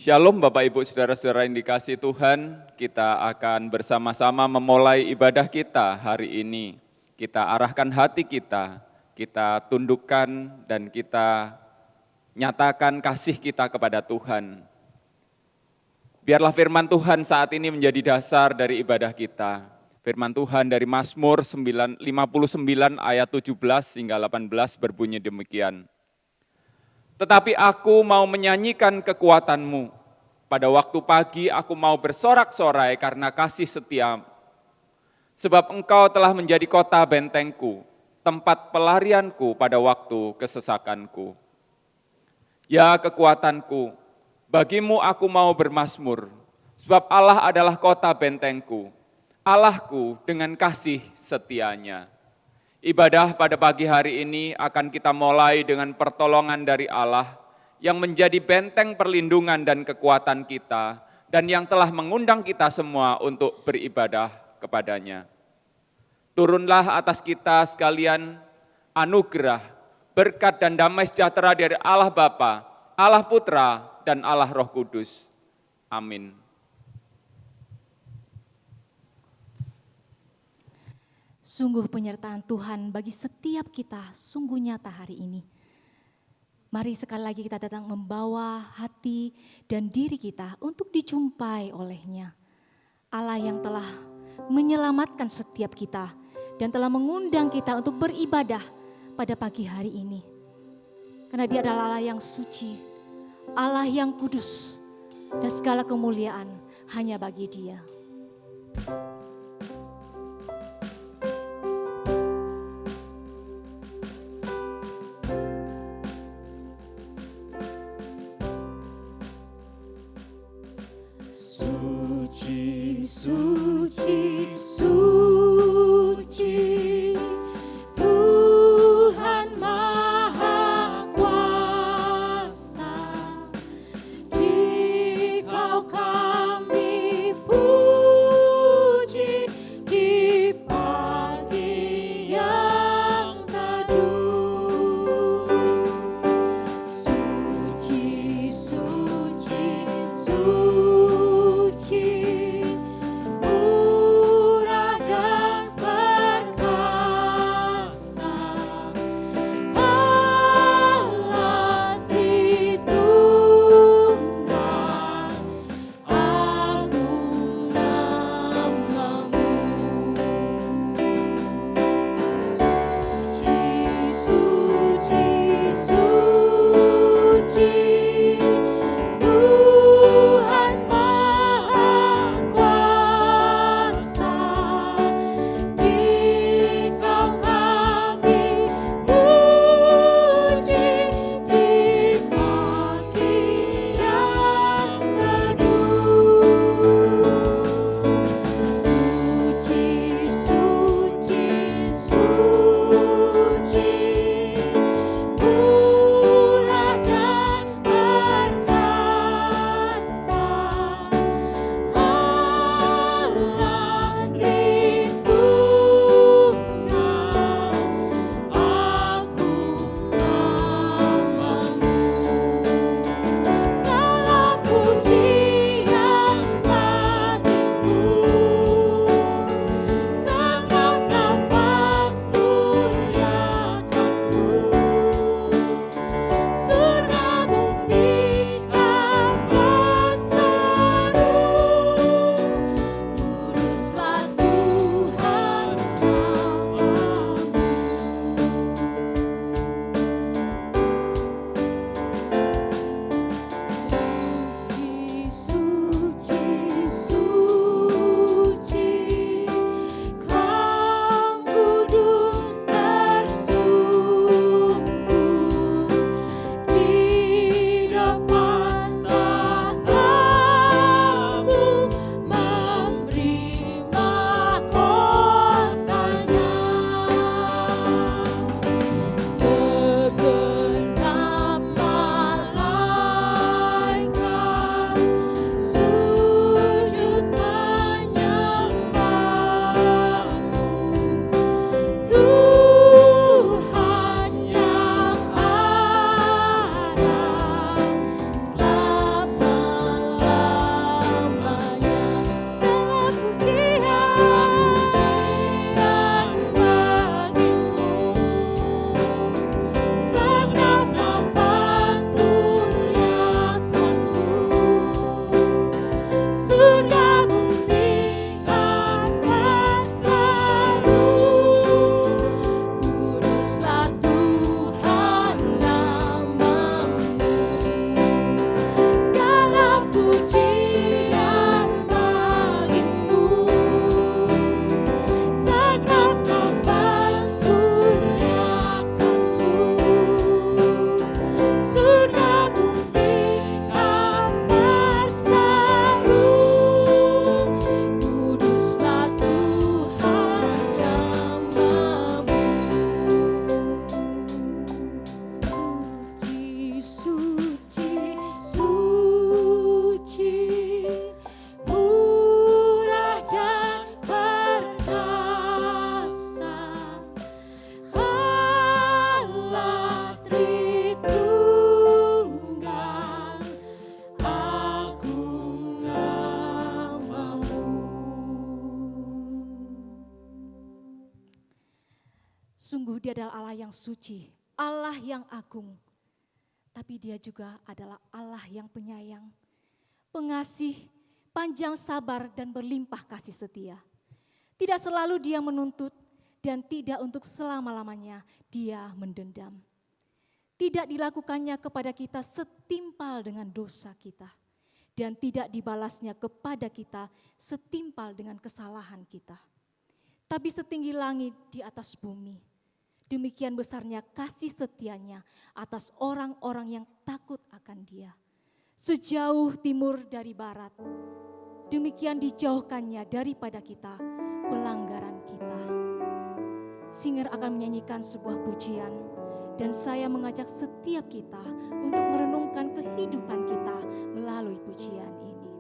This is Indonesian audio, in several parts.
Shalom Bapak Ibu Saudara-saudara yang dikasihi Tuhan, kita akan bersama-sama memulai ibadah kita hari ini. Kita arahkan hati kita tundukkan dan kita nyatakan kasih kita kepada Tuhan. Biarlah firman Tuhan saat ini menjadi dasar dari ibadah kita. Firman Tuhan dari Mazmur 59 ayat 17 hingga 18 berbunyi demikian. Tetapi aku mau menyanyikan kekuatanmu. Pada waktu pagi aku mau bersorak-sorai karena kasih setiamu. Sebab engkau telah menjadi kota bentengku, tempat pelarianku pada waktu kesesakanku. Ya kekuatanku, bagimu aku mau bermazmur. Sebab Allah adalah kota bentengku, Allahku dengan kasih setianya. Ibadah pada pagi hari ini akan kita mulai dengan pertolongan dari Allah yang menjadi benteng perlindungan dan kekuatan kita dan yang telah mengundang kita semua untuk beribadah kepadanya. Turunlah atas kita sekalian anugerah, berkat dan damai sejahtera dari Allah Bapa, Allah Putra dan Allah Roh Kudus. Amin. Sungguh penyertaan Tuhan bagi setiap kita sungguh nyata hari ini. Mari sekali lagi kita datang membawa hati dan diri kita untuk dijumpai oleh-Nya. Allah yang telah menyelamatkan setiap kita dan telah mengundang kita untuk beribadah pada pagi hari ini. Karena Dia adalah Allah yang suci, Allah yang kudus, dan segala kemuliaan hanya bagi Dia. Suci, suci, Tuhan Maha Kuasa, Dikau kami puji di pagi yang teduh. Suci, suci, suci, Sungguh Dia adalah Allah yang suci, Allah yang agung. Tapi Dia juga adalah Allah yang penyayang, pengasih, panjang sabar dan berlimpah kasih setia. Tidak selalu Dia menuntut dan tidak untuk selama-lamanya Dia mendendam. Tidak dilakukannya kepada kita setimpal dengan dosa kita. Dan tidak dibalasnya kepada kita setimpal dengan kesalahan kita. Tapi setinggi langit di atas bumi, demikian besarnya kasih setianya atas orang-orang yang takut akan Dia. Sejauh timur dari barat, demikian dijauhkannya daripada kita pelanggaran kita. Singer akan menyanyikan sebuah pujian, dan saya mengajak setiap kita untuk merenungkan kehidupan kita melalui pujian ini.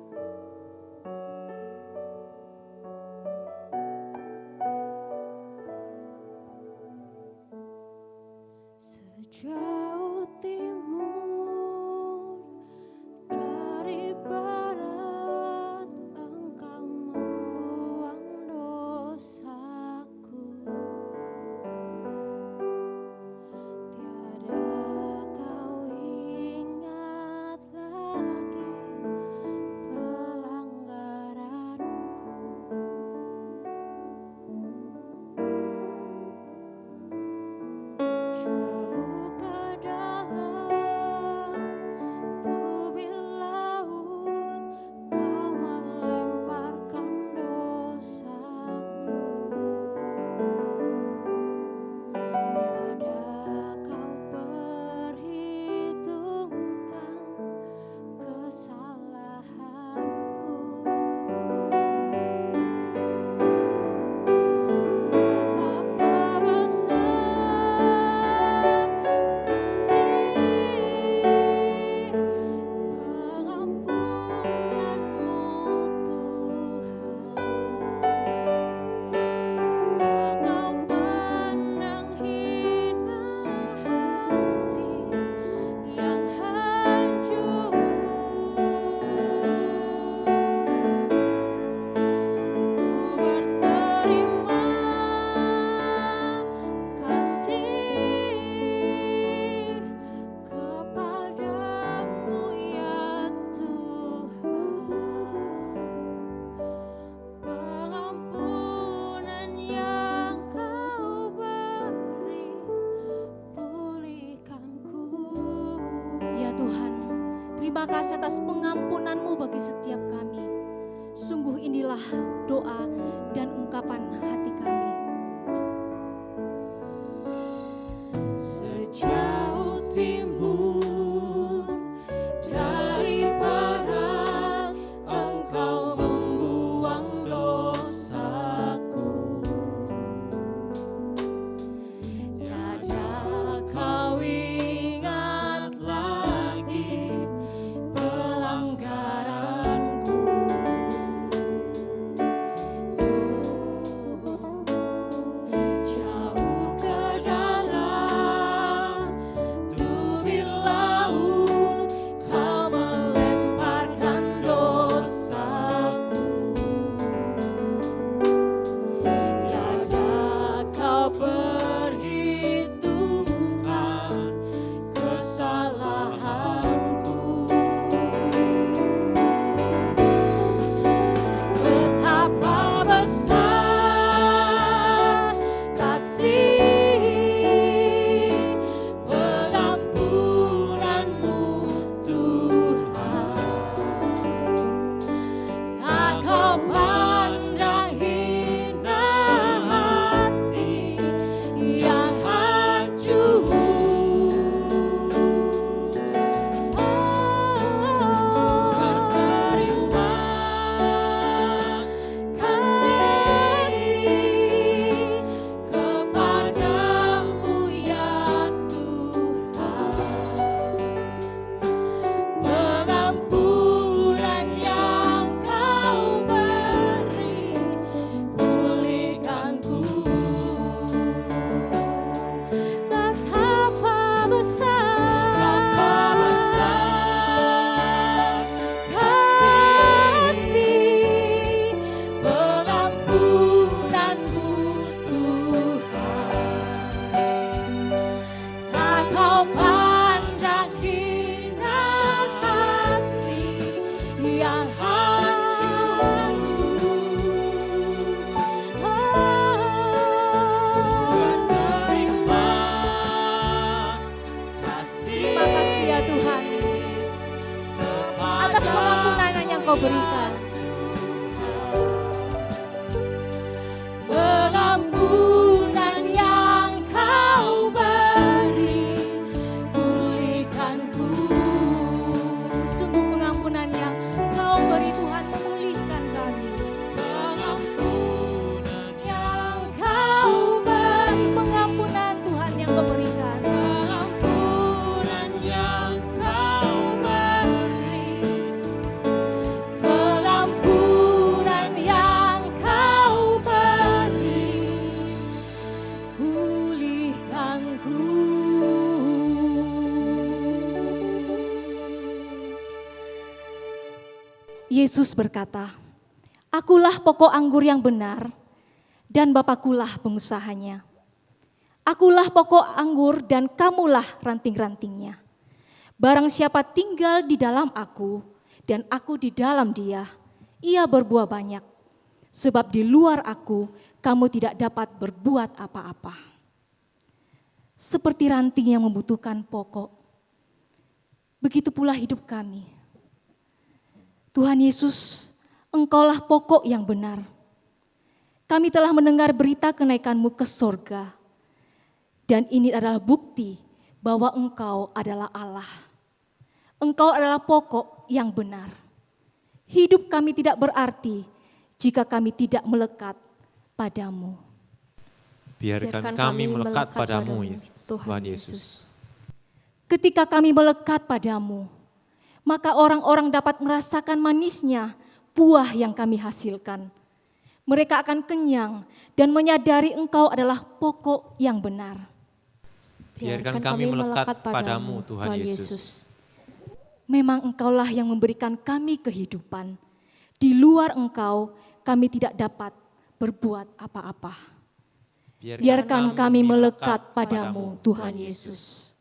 Sejauh timur dari barat, Engkau membuang dosaku. Tiada kau ingat lagi pelanggaranku. Jauh ke dalam tubir laut, Kau melemparkan dosaku. Tiada kau perhitungkan kesalahanku. Betapa besar kasih pengampunanmu, Tuhan. Engkau pandang hina hati yang hancur. Ku berterima kasih kepadamu ya Tuhan. Pengampunan yang Kau beri, pulihkanku. Ya Tuhan, terima kasih atas pengampunan-Mu bagi setiap kami. Sungguh inilah doa dan ungkapan hati kami. Sejauh timur dari barat, Engkau membuang dosaku. Tiada kau ingat lagi pelanggaranku. atas pengampunan yang kau berikan. Pengampunan yang kau beri, pulihkanku. Sungguh pengampunan yang kau beri Tuhan, memulihkan kami. Pengampunan Yang kau beri, pengampunan Tuhan yang kau berikan. pengampunan yang kau beri, pengampunan yang kau beri, pulihkanku. Yesus berkata, "Akulah pokok anggur yang benar dan Bapakulah pengusahanya. Akulah pokok anggur dan kamulah ranting-rantingnya. Barang siapa tinggal di dalam aku dan aku di dalam dia, ia berbuah banyak. Sebab di luar aku kamu tidak dapat berbuat apa-apa." Seperti ranting yang membutuhkan pokok, begitu pula hidup kami. Tuhan Yesus, Engkaulah pokok yang benar. Kami telah mendengar berita kenaikan-Mu ke sorga. Dan ini adalah bukti bahwa Engkau adalah Allah. Engkau adalah pokok yang benar. Hidup kami tidak berarti jika kami tidak melekat padamu. Biarkan kami melekat padamu, ya Tuhan Yesus. Ketika kami melekat padamu, maka orang-orang dapat merasakan manisnya buah yang kami hasilkan. Mereka akan kenyang dan menyadari Engkau adalah pokok yang benar. Biarkan kami melekat padamu, Tuhan Yesus. Memang Engkaulah yang memberikan kami kehidupan. Di luar Engkau, kami tidak dapat berbuat apa-apa. Biarkan kami melekat padamu, Tuhan Yesus.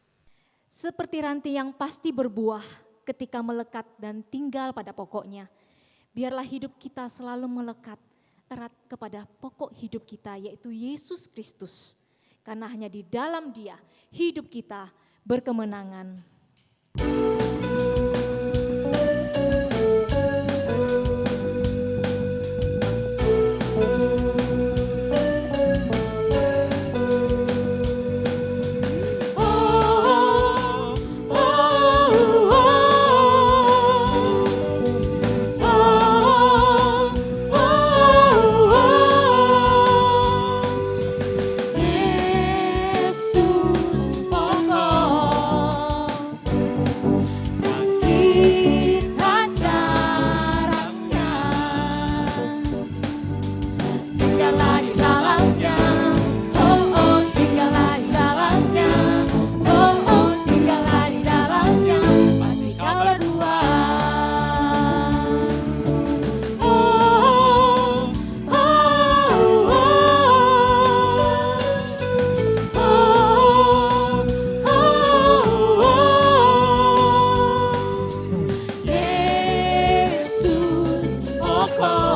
Seperti ranting yang pasti berbuah ketika melekat dan tinggal pada pokoknya, biarlah hidup kita selalu melekat erat kepada pokok hidup kita, yaitu Yesus Kristus. Karena hanya di dalam Dia hidup kita berkemenangan. Yesus pokok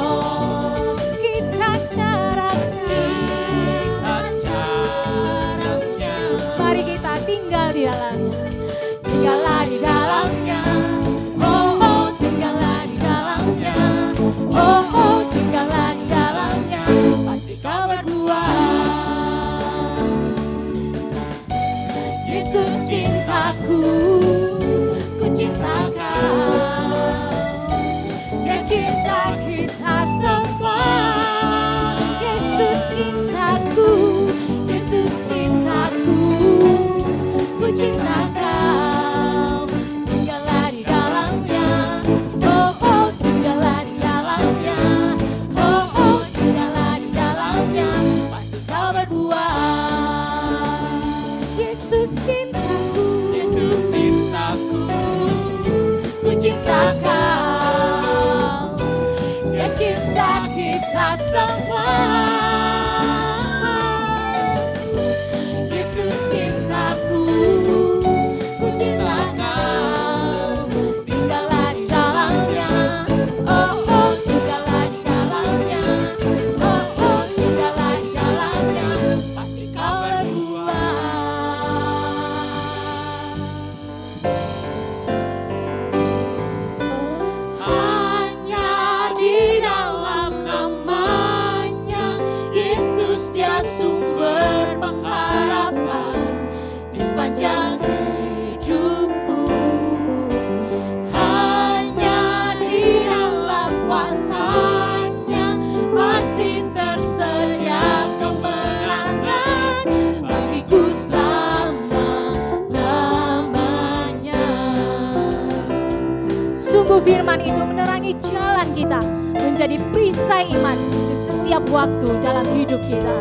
Sungguh firman itu menerangi jalan kita, menjadi perisai iman di setiap waktu dalam hidup kita.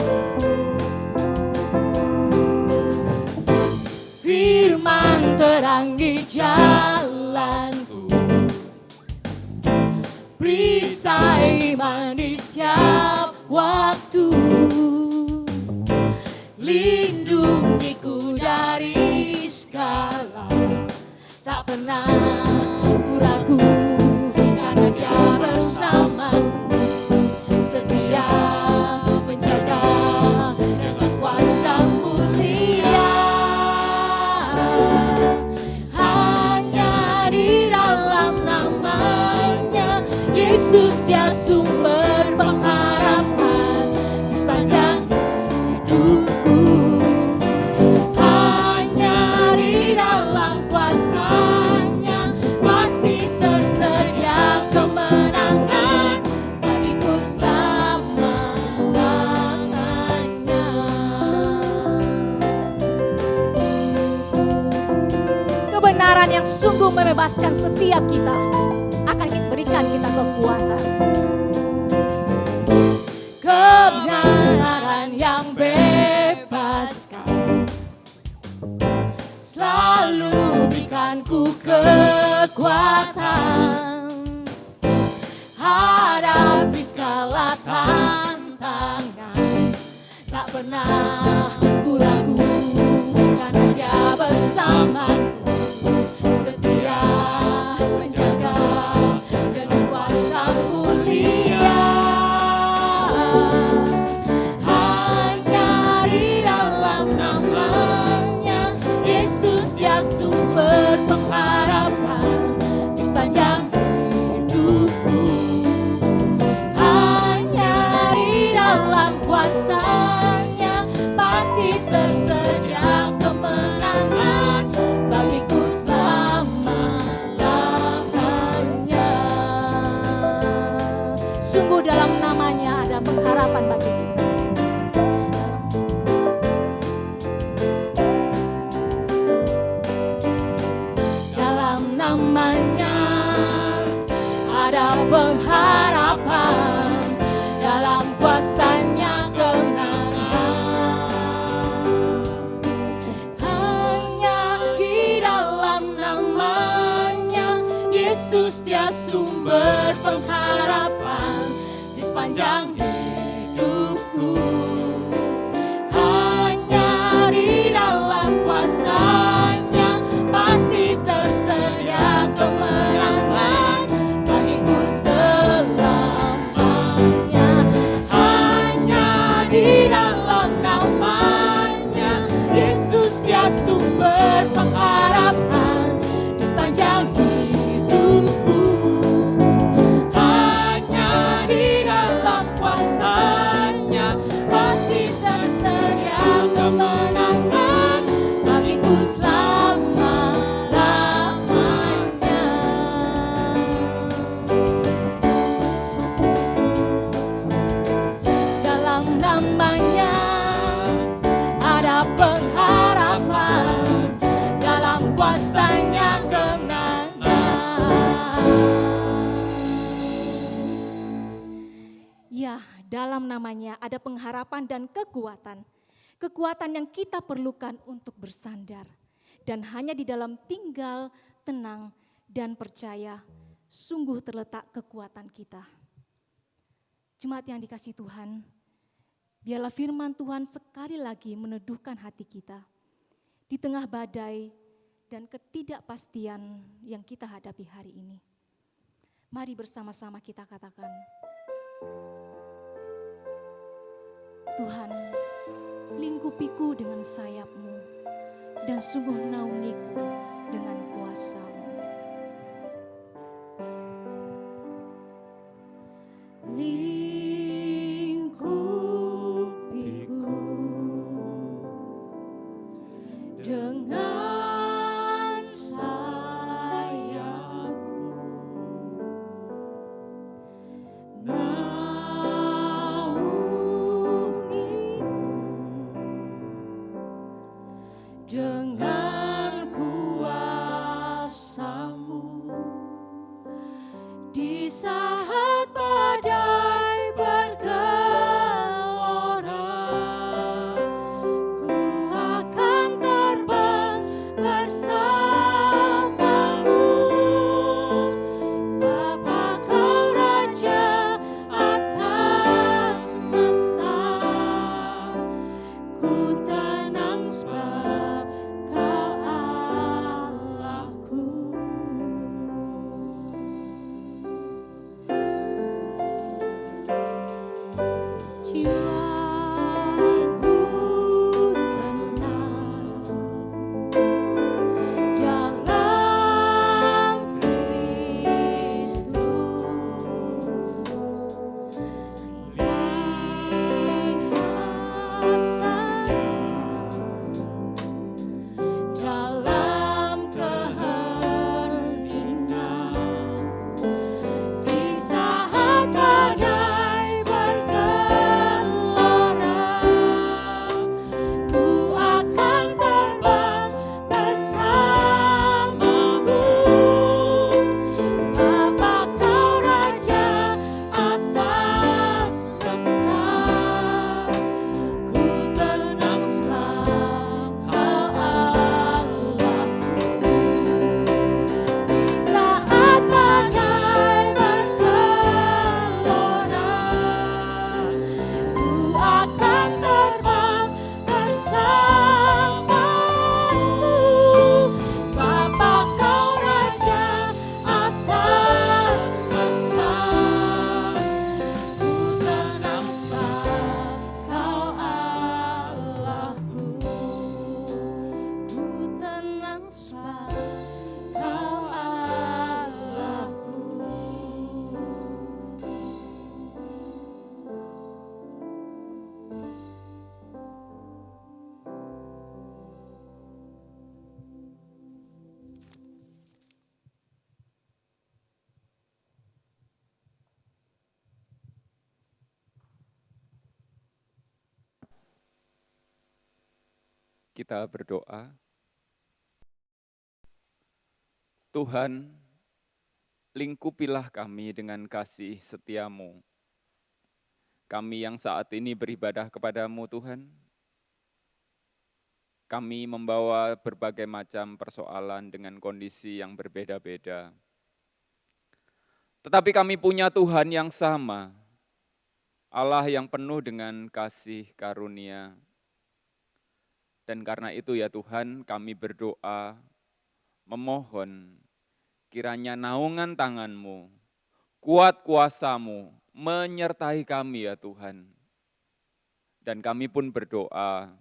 Firman terangi jalanku, perisai iman di setiap waktu. Lindungiku dari segala, tak pernah ku ragu karena Dia bersamaku, setia menjaga dengan kuasa mulia. Hanya di dalam namanya Yesus, Dia sumber pengharapan di sepanjang hidupku. Hanya di dalam kuasa-Nya pasti tersedia kemenangan bagiku selama-lamanya. Kebenaran yang sungguh membebaskan setiap kita akan berikan kita kekuatan. Kebenaran yang bebaskan selalu berikanku kekuatan hadapi segala tantangan. Tak pernah ku ragu karena Dia bersamaku, setia menjaga dengan kuasa mulia. Hanya di dalam namanya Yesus, Dia sumber pengharapan di sepanjang hidupku. Hanya di dalam kuasa-Nya pasti tersedia kemenangan bagiku selama-lamanya. Sungguh dalam namanya ada pengharapan bagi kita. Dalam namanya ada pengharapan, dalam kuasa-Nya kemenangan. Hanya di dalam namanya Yesus, Dia sumber pengharapan di sepanjang hidupku. Hanya di dalam kuasa-Nya pasti tersedia kemenangan bagiku selamanya. Hanya di dalam namanya Yesus, Dia sumber pengharapan di sepanjang hidupku. Hanya di dalam kuasa-Nya pasti tersedia kemenangan bagiku selama-lamanya. Dalam namanya ada pengharapan, dalam kuasa-Nya kemenangan. Ya, dalam namanya ada pengharapan dan kekuatan. Kekuatan yang kita perlukan untuk bersandar. Dan hanya di dalam tinggal, tenang, dan percaya, sungguh terletak kekuatan kita. Jemaat yang dikasihi Tuhan, biarlah firman Tuhan sekali lagi meneduhkan hati kita. Di tengah badai dan ketidakpastian yang kita hadapi hari ini. Mari bersama-sama kita katakan, Tuhan, lingkupiku dengan sayap-Mu dan sungguh naungiku dengan kuasa-Mu. Lingkupiku dengan sayap-Mu, naungiku dengan kuasa Di saat badai bergelora, ku akan terbang bersamamu. Bapa kau Raja atas semesta, ku tenang sebab kau Allahku. Jiwaku tenang dalam Kristus. Lihat dalam keheningan, di saat badai bergelora, ku akan terbang bersamamu. Bapa kau Raja atas semesta, ku tenang sebab kau Allahku. Di saat badai bergelora, ku akan terbang bersamamu. Bapa kau Raja atas semesta, ku tenang sebab kau Allahku. Ku tenang sebab kau Allahku. Kita berdoa. Tuhan, lingkupilah kami dengan kasih setiamu. Kami yang saat ini beribadah kepadamu Tuhan, kami membawa berbagai macam persoalan dengan kondisi yang berbeda-beda. Tetapi kami punya Tuhan yang sama, Allah yang penuh dengan kasih karunia. Dan karena itu ya Tuhan, kami berdoa, memohon kiranya naungan tangan-Mu, kuat kuasa-Mu, menyertai kami ya Tuhan. Dan kami pun berdoa,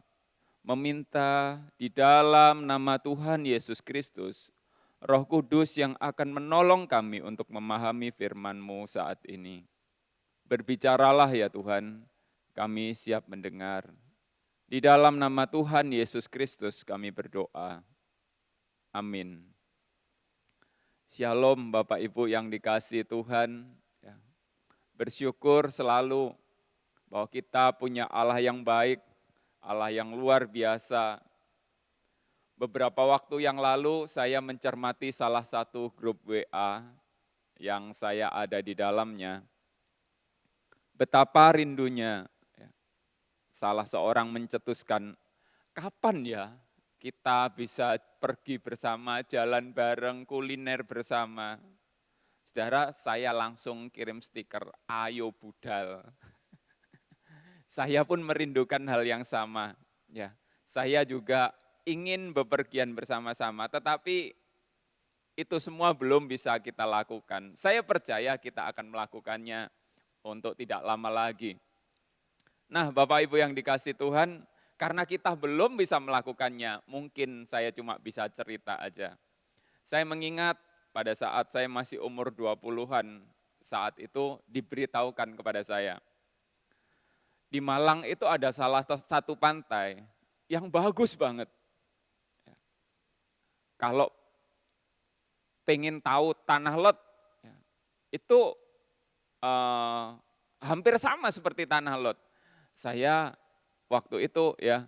meminta di dalam nama Tuhan Yesus Kristus, Roh Kudus yang akan menolong kami untuk memahami firman-Mu saat ini. Berbicaralah ya Tuhan, kami siap mendengar. Di dalam nama Tuhan Yesus Kristus kami berdoa. Amin. Shalom Bapak Ibu yang dikasihi Tuhan. Bersyukur selalu bahwa kita punya Allah yang baik, Allah yang luar biasa. Beberapa waktu yang lalu saya mencermati salah satu grup WA yang saya ada di dalamnya. Betapa rindunya salah seorang mencetuskan, kapan ya kita bisa pergi bersama, jalan bareng, kuliner bersama. Saudara, saya langsung kirim stiker, ayo budal. Saya pun merindukan hal yang sama. Ya, saya juga ingin bepergian bersama-sama, tetapi itu semua belum bisa kita lakukan. Saya percaya kita akan melakukannya untuk tidak lama lagi. Nah, Bapak Ibu yang dikasihi Tuhan, karena kita belum bisa melakukannya, mungkin saya cuma bisa cerita aja. Saya mengingat pada saat saya masih umur 20-an, saat itu diberitahukan kepada saya. Di Malang itu ada salah satu pantai yang bagus banget. Kalau pengen tahu Tanah Lot, itu hampir sama seperti Tanah Lot. Saya waktu itu ya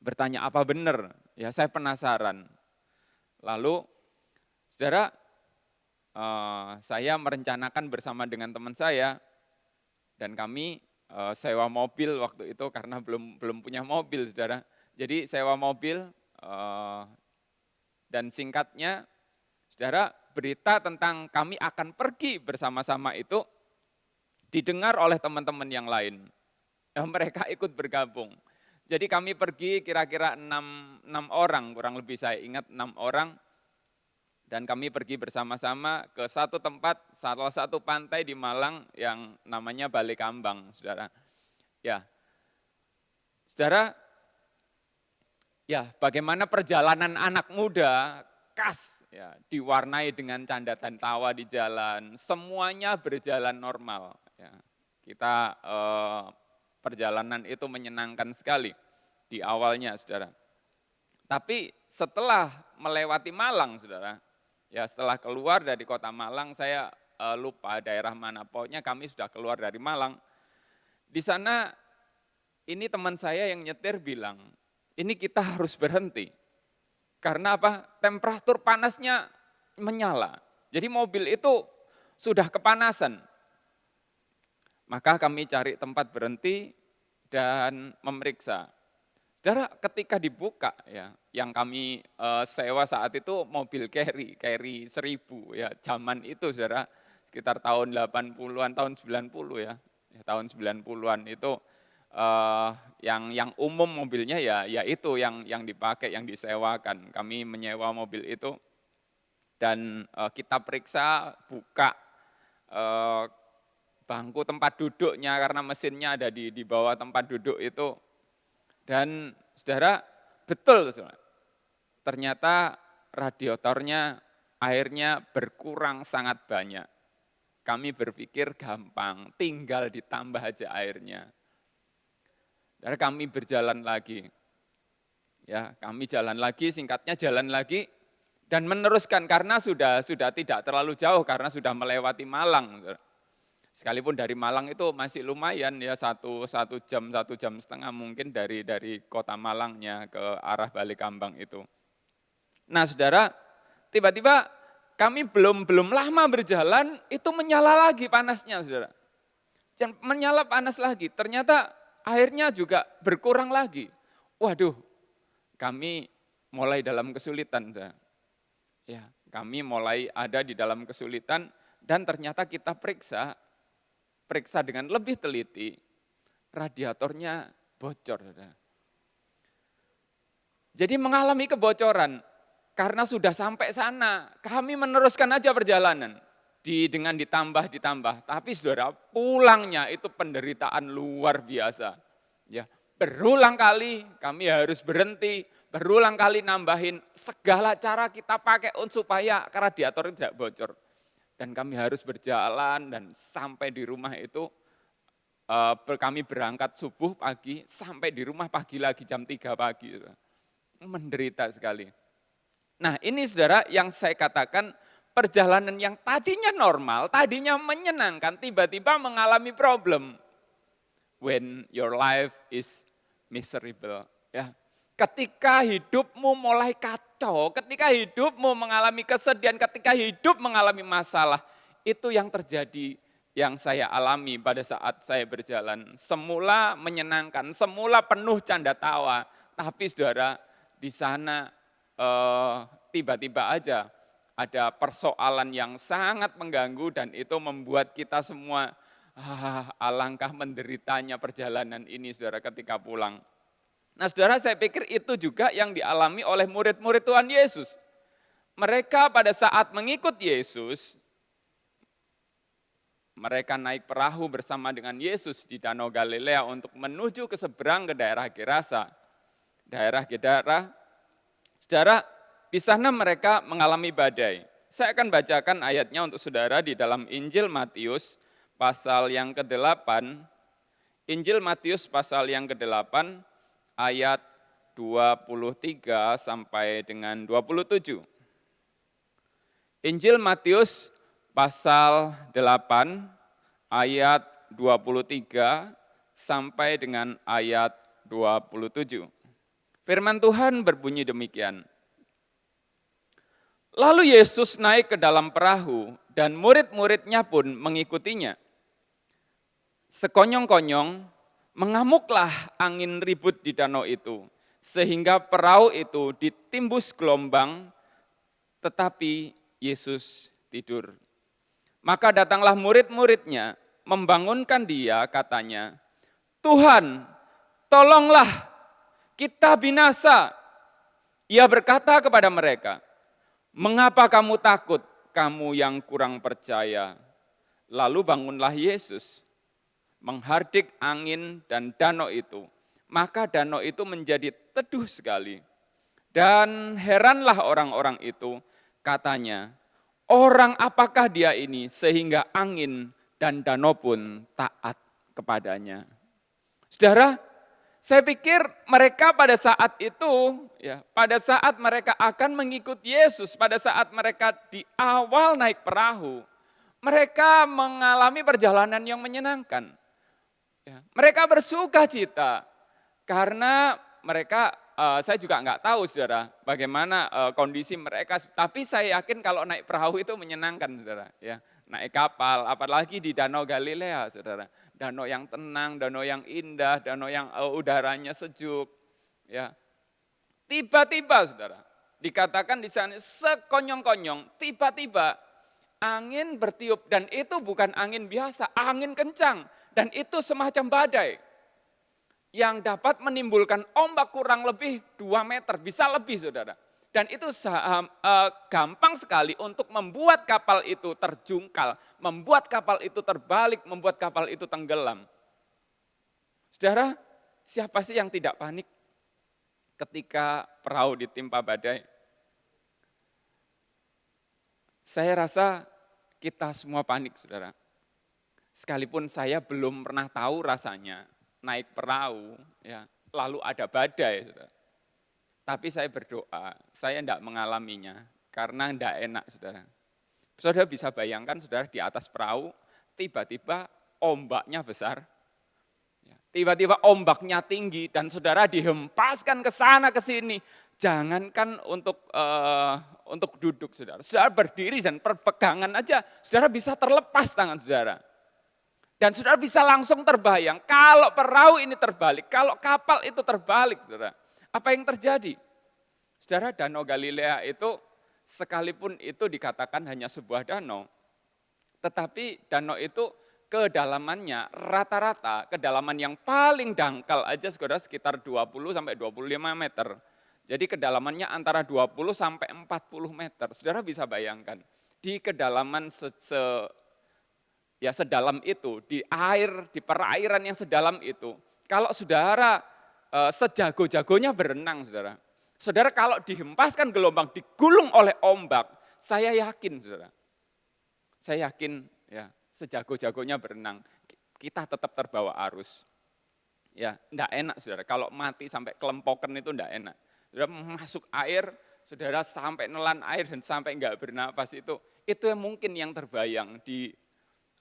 bertanya apa benar, ya saya penasaran. Lalu saudara, saya merencanakan bersama dengan teman saya dan kami sewa mobil waktu itu karena belum punya mobil, saudara. Jadi sewa mobil dan singkatnya, saudara, berita tentang kami akan pergi bersama-sama itu didengar oleh teman-teman yang lain. Mereka ikut bergabung. Jadi kami pergi kira-kira 6 orang, kurang lebih saya ingat 6 orang. Dan kami pergi bersama-sama ke satu tempat, salah satu pantai di Malang yang namanya Balai Kambang, saudara. Ya, saudara, ya bagaimana perjalanan anak muda, khas, ya, diwarnai dengan canda dan tawa di jalan, semuanya berjalan normal. Ya. Kita perjalanan itu menyenangkan sekali di awalnya, saudara. Tapi setelah melewati Malang, saudara, ya setelah keluar dari kota Malang, saya lupa daerah mana, pokoknya kami sudah keluar dari Malang. Di sana ini teman saya yang nyetir bilang, ini kita harus berhenti. Karena apa? Temperatur panasnya menyala. Jadi mobil itu sudah kepanasan. Maka kami cari tempat berhenti dan memeriksa. Saudara, ketika dibuka ya, yang kami sewa saat itu mobil carry 1000 ya, zaman itu saudara, sekitar tahun 80-an, tahun 90 ya tahun 90-an itu yang umum mobilnya ya itu yang dipakai, yang disewakan. Kami menyewa mobil itu dan kita periksa, buka bangku tempat duduknya karena mesinnya ada di bawah tempat duduk itu. Dan saudara, betul saudara, ternyata radiatornya airnya berkurang sangat banyak. Kami berpikir gampang, tinggal ditambah aja airnya. Dan kami berjalan lagi. Ya, kami jalan lagi, singkatnya jalan lagi dan meneruskan karena sudah tidak terlalu jauh karena sudah melewati Malang. Sekalipun dari Malang itu masih lumayan ya, satu jam setengah mungkin dari kota Malangnya ke arah Balai Kambang itu. Nah saudara, tiba-tiba kami belum lama berjalan, itu menyala lagi panasnya saudara. Menyala panas lagi, ternyata airnya juga berkurang lagi. Waduh, kami mulai dalam kesulitan. Saudara. Ya, kami mulai ada di dalam kesulitan dan ternyata kita periksa dengan lebih teliti, radiatornya bocor. Saudara. Jadi mengalami kebocoran, karena sudah sampai sana, kami meneruskan aja perjalanan, dengan ditambah, tapi saudara pulangnya itu penderitaan luar biasa. Ya, berulang kali kami harus berhenti, berulang kali nambahin, segala cara kita pakai supaya radiator tidak bocor. Dan kami harus berjalan dan sampai di rumah itu, kami berangkat subuh pagi, sampai di rumah pagi lagi jam 3 pagi. Menderita sekali. Nah ini saudara yang saya katakan perjalanan yang tadinya normal, tadinya menyenangkan, tiba-tiba mengalami problem. When your life is miserable. Ya. Ketika hidupmu mulai kacau, ketika hidupmu mengalami kesedihan, ketika hidup mengalami masalah, itu yang terjadi, yang saya alami pada saat saya berjalan. Semula menyenangkan, semula penuh canda tawa, tapi saudara di sana tiba-tiba aja ada persoalan yang sangat mengganggu dan itu membuat kita semua alangkah menderitanya perjalanan ini saudara ketika pulang. Nah saudara, saya pikir itu juga yang dialami oleh murid-murid Tuhan Yesus. Mereka pada saat mengikut Yesus, mereka naik perahu bersama dengan Yesus di Danau Galilea untuk menuju ke seberang ke daerah Gerasa. Daerah Gedara, saudara, di sana mereka mengalami badai. Saya akan bacakan ayatnya untuk saudara di dalam Injil Matius pasal yang ke-8. Injil Matius pasal yang ke-8 ayat 23 sampai dengan 27. Injil Matius pasal 8 ayat 23 sampai dengan ayat 27. Firman Tuhan berbunyi demikian. Lalu Yesus naik ke dalam perahu dan murid-muridnya pun mengikutinya. Sekonyong-konyong mengamuklah angin ribut di danau itu, sehingga perahu itu ditimbus gelombang, tetapi Yesus tidur. Maka datanglah murid-muridnya, membangunkan dia, katanya, "Tuhan, tolonglah, kita binasa." Ia berkata kepada mereka, "Mengapa kamu takut, kamu yang kurang percaya?" Lalu bangunlah Yesus, menghardik angin dan danau itu. Maka danau itu menjadi teduh sekali. Dan heranlah orang-orang itu, katanya, "Orang apakah dia ini sehingga angin dan danau pun taat kepadanya?" Saudara, saya pikir mereka pada saat itu, pada saat mereka akan mengikuti Yesus, pada saat mereka di awal naik perahu, mereka mengalami perjalanan yang menyenangkan. Mereka bersuka cita karena mereka, saya juga enggak tahu saudara bagaimana kondisi mereka, tapi saya yakin kalau naik perahu itu menyenangkan saudara. Ya, naik kapal, apalagi di Danau Galilea saudara. Danau yang tenang, danau yang indah, danau yang udaranya sejuk. Ya, tiba-tiba saudara, dikatakan di sana sekonyong-konyong, tiba-tiba angin bertiup dan itu bukan angin biasa, angin kencang. Dan itu semacam badai yang dapat menimbulkan ombak kurang lebih 2 meter, bisa lebih saudara. Dan itu gampang sekali untuk membuat kapal itu terjungkal, membuat kapal itu terbalik, membuat kapal itu tenggelam. Saudara, siapa sih yang tidak panik ketika perahu ditimpa badai? Saya rasa kita semua panik saudara. Sekalipun saya belum pernah tahu rasanya naik perahu, ya, lalu ada badai. Saudara. Tapi saya berdoa, saya tidak mengalaminya karena tidak enak. Saudara. Saudara bisa bayangkan saudara di atas perahu, tiba-tiba ombaknya besar, tiba-tiba ombaknya tinggi dan saudara dihempaskan ke sana ke sini. Jangankan untuk duduk saudara, saudara berdiri dan perpegangan aja, saudara bisa terlepas tangan saudara. Dan saudara bisa langsung terbayang, kalau perahu ini terbalik, kalau kapal itu terbalik, saudara, apa yang terjadi? Saudara, Danau Galilea itu, sekalipun itu dikatakan hanya sebuah danau, tetapi danau itu kedalamannya rata-rata, kedalaman yang paling dangkal aja saudara sekitar 20 sampai 25 meter. Jadi kedalamannya antara 20 sampai 40 meter. Saudara bisa bayangkan, di kedalaman sedalam itu, di air, di perairan yang sedalam itu, kalau saudara sejago-jagonya berenang saudara, saudara kalau dihempaskan gelombang, digulung oleh ombak, saya yakin saudara, saya yakin ya sejago-jagonya berenang, kita tetap terbawa arus. Ya, enggak enak saudara, kalau mati sampai kelempokan itu enggak enak. Saudara masuk air, saudara sampai nelan air dan sampai enggak bernapas itu yang mungkin yang terbayang di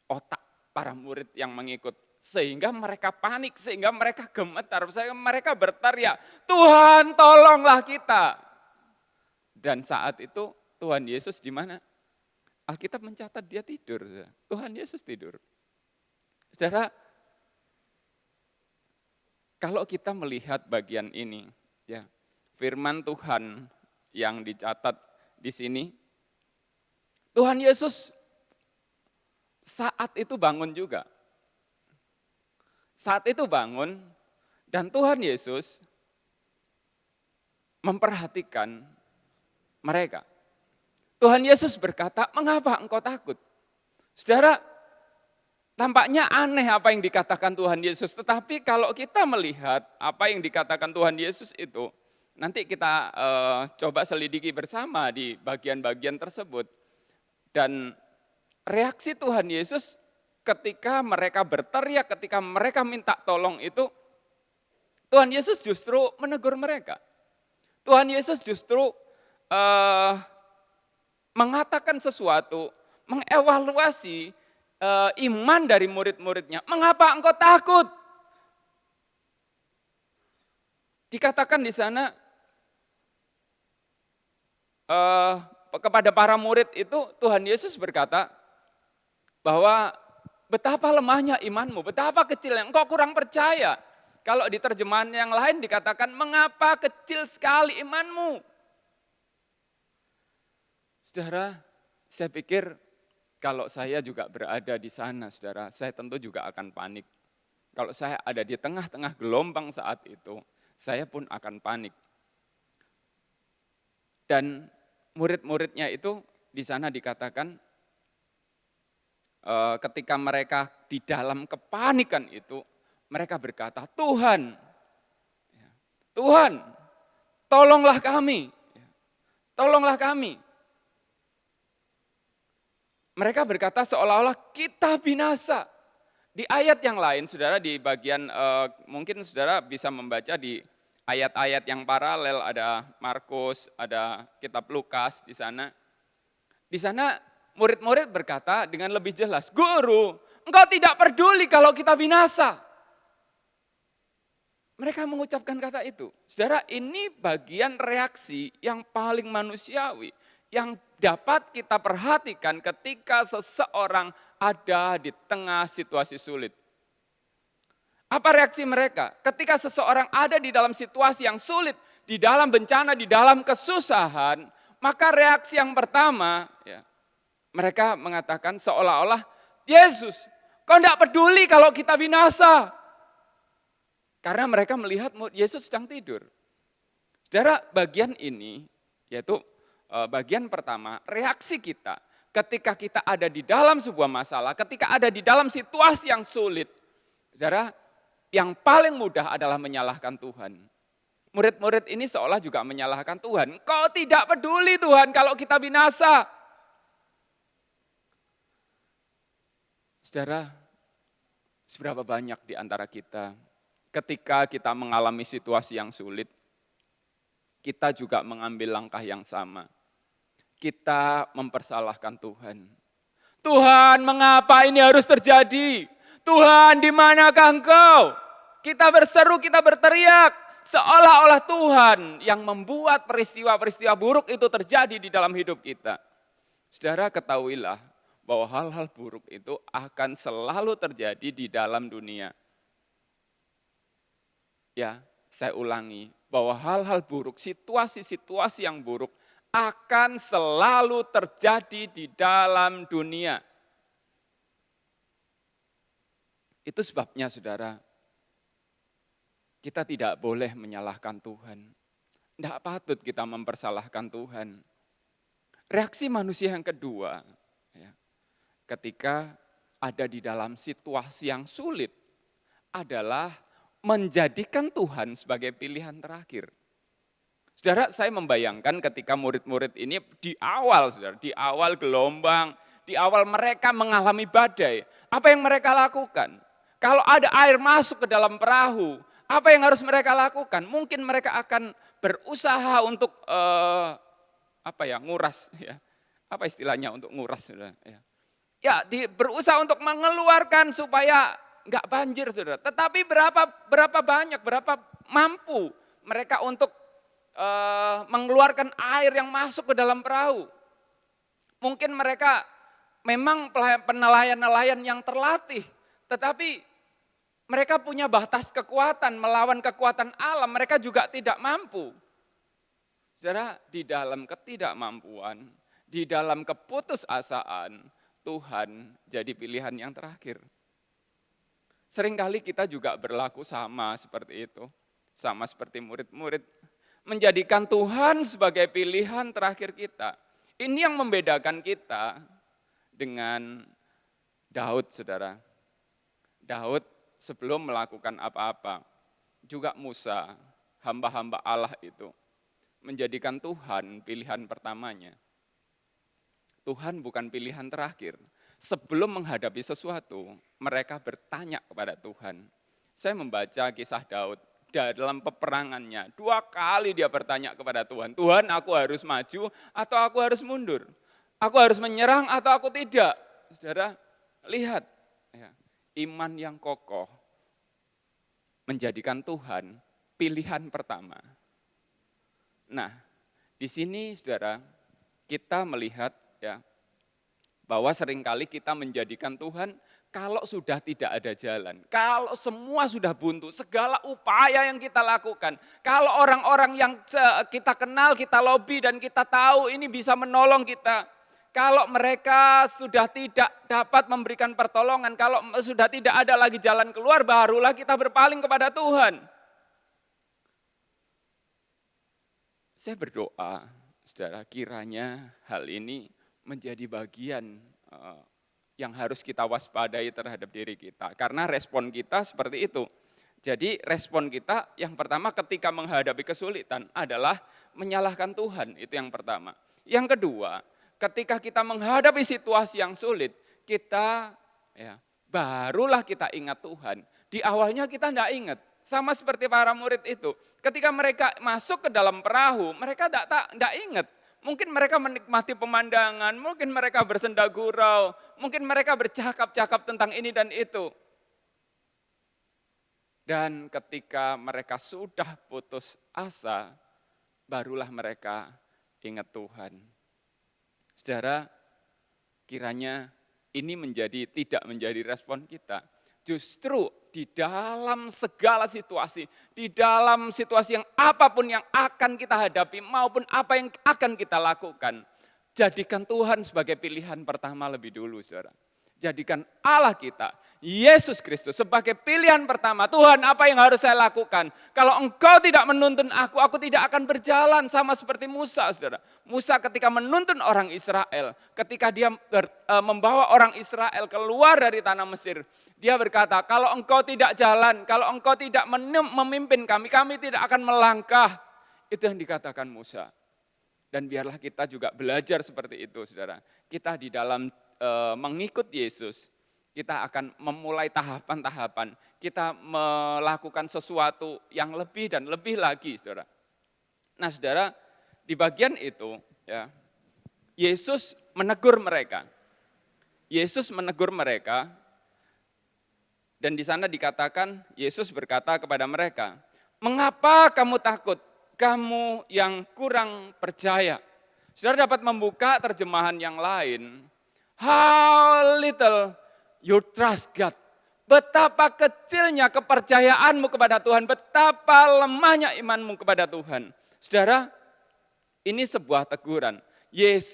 otak para murid yang mengikut. Sehingga mereka panik, sehingga mereka gemetar, sehingga mereka berteriak, "Tuhan tolonglah kita." Dan saat itu Tuhan Yesus di mana? Alkitab mencatat dia tidur. Tuhan Yesus tidur. Saudara, kalau kita melihat bagian ini, ya firman Tuhan yang dicatat di sini, Tuhan Yesus saat itu bangun juga. Saat itu bangun dan Tuhan Yesus memperhatikan mereka. Tuhan Yesus berkata, "Mengapa engkau takut?" Saudara, tampaknya aneh apa yang dikatakan Tuhan Yesus. Tetapi kalau kita melihat apa yang dikatakan Tuhan Yesus itu, nanti kita coba selidiki bersama di bagian-bagian tersebut. Dan reaksi Tuhan Yesus ketika mereka berteriak, ketika mereka minta tolong itu, Tuhan Yesus justru menegur mereka. Tuhan Yesus justru mengatakan sesuatu, mengevaluasi iman dari murid-muridnya. "Mengapa engkau takut?" Dikatakan di sana, kepada para murid itu Tuhan Yesus berkata bahwa betapa lemahnya imanmu, betapa kecilnya, engkau kurang percaya. Kalau di terjemahan yang lain dikatakan, mengapa kecil sekali imanmu? Saudara, saya pikir kalau saya juga berada di sana, saudara, saya tentu juga akan panik. Kalau saya ada di tengah-tengah gelombang saat itu, saya pun akan panik. Dan murid-muridnya itu di sana dikatakan, ketika mereka di dalam kepanikan itu, mereka berkata, Tuhan, Tuhan, tolonglah kami, tolonglah kami. Mereka berkata seolah-olah kita binasa. Di ayat yang lain, saudara, di bagian mungkin saudara bisa membaca di ayat-ayat yang paralel, ada Markus, ada kitab Lukas di sana. Di sana murid-murid berkata dengan lebih jelas, Guru, engkau tidak peduli kalau kita binasa. Mereka mengucapkan kata itu. Saudara, ini bagian reaksi yang paling manusiawi, yang dapat kita perhatikan ketika seseorang ada di tengah situasi sulit. Apa reaksi mereka? Ketika seseorang ada di dalam situasi yang sulit, di dalam bencana, di dalam kesusahan, maka reaksi yang pertama, mereka mengatakan seolah-olah, Yesus, kau tidak peduli kalau kita binasa. Karena mereka melihat Yesus sedang tidur. Saudara, bagian ini, yaitu bagian pertama, reaksi kita ketika kita ada di dalam sebuah masalah, ketika ada di dalam situasi yang sulit. Saudara, yang paling mudah adalah menyalahkan Tuhan. Murid-murid ini seolah juga menyalahkan Tuhan. Kau tidak peduli Tuhan kalau kita binasa. Saudara, seberapa banyak di antara kita ketika kita mengalami situasi yang sulit, kita juga mengambil langkah yang sama. Kita mempersalahkan Tuhan. Tuhan, mengapa ini harus terjadi? Tuhan, di manakah Engkau? Kita berseru, kita berteriak, seolah-olah Tuhan yang membuat peristiwa-peristiwa buruk itu terjadi di dalam hidup kita. Saudara, ketahuilah bahwa hal-hal buruk itu akan selalu terjadi di dalam dunia. Ya, saya ulangi, bahwa hal-hal buruk, situasi-situasi yang buruk akan selalu terjadi di dalam dunia. Itu sebabnya saudara, kita tidak boleh menyalahkan Tuhan. Tidak patut kita mempersalahkan Tuhan. Reaksi manusia yang kedua, ketika ada di dalam situasi yang sulit, adalah menjadikan Tuhan sebagai pilihan terakhir. Saudara, saya membayangkan ketika murid-murid ini di awal, saudara, di awal gelombang, di awal mereka mengalami badai, apa yang mereka lakukan? Kalau ada air masuk ke dalam perahu, apa yang harus mereka lakukan? Mungkin mereka akan berusaha untuk nguras, ya. Apa istilahnya untuk nguras, saudara? Berusaha untuk mengeluarkan supaya enggak banjir, saudara. Tetapi berapa mampu mereka untuk mengeluarkan air yang masuk ke dalam perahu. Mungkin mereka memang penelayan-nelayan yang terlatih, tetapi mereka punya batas kekuatan, melawan kekuatan alam, mereka juga tidak mampu. Saudara, di dalam ketidakmampuan, di dalam keputusasaan, Tuhan jadi pilihan yang terakhir. Seringkali kita juga berlaku sama seperti itu, sama seperti murid-murid, menjadikan Tuhan sebagai pilihan terakhir kita. Ini yang membedakan kita dengan Daud, saudara. Daud sebelum melakukan apa-apa, juga Musa, hamba-hamba Allah itu, menjadikan Tuhan pilihan pertamanya. Tuhan bukan pilihan terakhir. Sebelum menghadapi sesuatu, mereka bertanya kepada Tuhan. Saya membaca kisah Daud. Dalam peperangannya, 2 kali dia bertanya kepada Tuhan, Tuhan, aku harus maju atau aku harus mundur? Aku harus menyerang atau aku tidak? Saudara, lihat, iman yang kokoh menjadikan Tuhan pilihan pertama. Nah, di sini saudara, kita melihat ya bahwa seringkali kita menjadikan Tuhan kalau sudah tidak ada jalan, kalau semua sudah buntu, segala upaya yang kita lakukan, kalau orang-orang yang kita kenal, kita lobby dan kita tahu ini bisa menolong kita, kalau mereka sudah tidak dapat memberikan pertolongan, kalau sudah tidak ada lagi jalan keluar, barulah kita berpaling kepada Tuhan. Saya berdoa, saudara, kiranya hal ini menjadi bagian yang harus kita waspadai terhadap diri kita. Karena respon kita seperti itu. Jadi respon kita yang pertama ketika menghadapi kesulitan adalah menyalahkan Tuhan, itu yang pertama. Yang kedua, ketika kita menghadapi situasi yang sulit, kita barulah kita ingat Tuhan. Di awalnya kita tidak ingat. Sama seperti para murid itu. Ketika mereka masuk ke dalam perahu, mereka tidak ingat. Mungkin mereka menikmati pemandangan, mungkin mereka bersenda gurau, mungkin mereka bercakap-cakap tentang ini dan itu. Dan ketika mereka sudah putus asa, barulah mereka ingat Tuhan. Saudara, kiranya ini tidak menjadi respon kita. Justru di dalam segala situasi, di dalam situasi yang apapun yang akan kita hadapi maupun apa yang akan kita lakukan, jadikan Tuhan sebagai pilihan pertama lebih dulu, saudara. Jadikan Allah kita, Yesus Kristus sebagai pilihan pertama. Tuhan, apa yang harus saya lakukan? Kalau Engkau tidak menuntun aku tidak akan berjalan sama seperti Musa, saudara. Musa ketika menuntun orang Israel, ketika dia membawa orang Israel keluar dari tanah Mesir, dia berkata, kalau Engkau tidak jalan, kalau Engkau tidak memimpin kami tidak akan melangkah. Itu yang dikatakan Musa. Dan biarlah kita juga belajar seperti itu, saudara. Kita di dalam mengikut Yesus, kita akan memulai tahapan-tahapan, kita melakukan sesuatu yang lebih dan lebih lagi, saudara. Nah, saudara, di bagian itu, ya, Yesus menegur mereka. Yesus menegur mereka, dan di sana dikatakan, Yesus berkata kepada mereka, mengapa kamu takut, kamu yang kurang percaya? Saudara dapat membuka terjemahan yang lain. How little you trust God. Betapa kecilnya kepercayaanmu kepada Tuhan, betapa lemahnya imanmu kepada Tuhan. Saudara, ini sebuah teguran.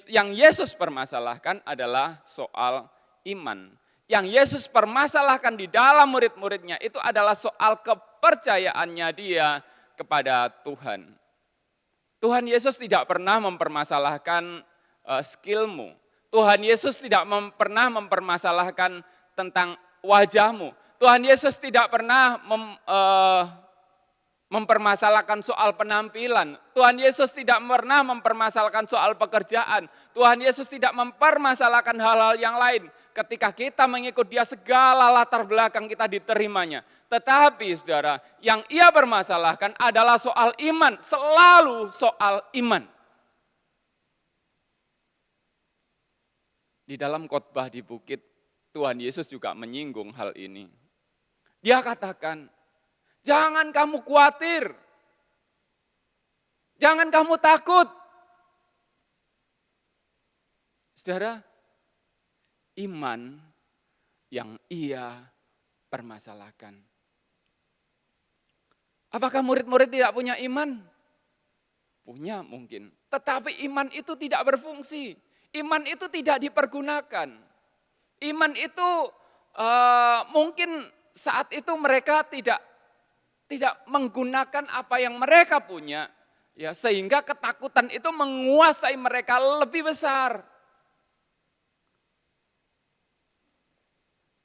Yang Yesus permasalahkan adalah soal iman. Yang Yesus permasalahkan di dalam murid-muridnya itu adalah soal kepercayaannya dia kepada Tuhan. Tuhan Yesus tidak pernah mempermasalahkan skillmu. Tuhan Yesus tidak pernah mempermasalahkan tentang wajahmu. Tuhan Yesus tidak pernah mempermasalahkan soal penampilan. Tuhan Yesus tidak pernah mempermasalahkan soal pekerjaan. Tuhan Yesus tidak mempermasalahkan hal-hal yang lain. Ketika kita mengikut Dia, segala latar belakang kita diterimanya. Tetapi saudara, yang Ia permasalahkan adalah soal iman, selalu soal iman. Di dalam khotbah di bukit, Tuhan Yesus juga menyinggung hal ini. Dia katakan, jangan kamu khawatir, jangan kamu takut. Saudara, iman yang Ia permasalahkan. Apakah murid-murid tidak punya iman? Punya mungkin, tetapi iman itu tidak berfungsi. Iman itu tidak dipergunakan. Iman itu mungkin saat itu mereka tidak menggunakan apa yang mereka punya, ya, sehingga ketakutan itu menguasai mereka lebih besar.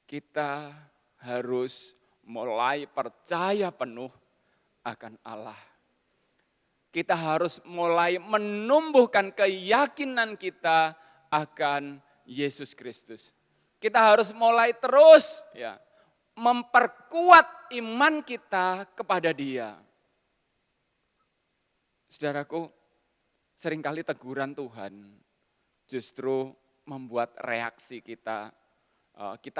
Kita harus mulai percaya penuh akan Allah. Kita harus mulai menumbuhkan keyakinan kita akan Yesus Kristus. Kita harus mulai terus memperkuat iman kita kepada Dia. Saudaraku, seringkali teguran Tuhan justru membuat reaksi kita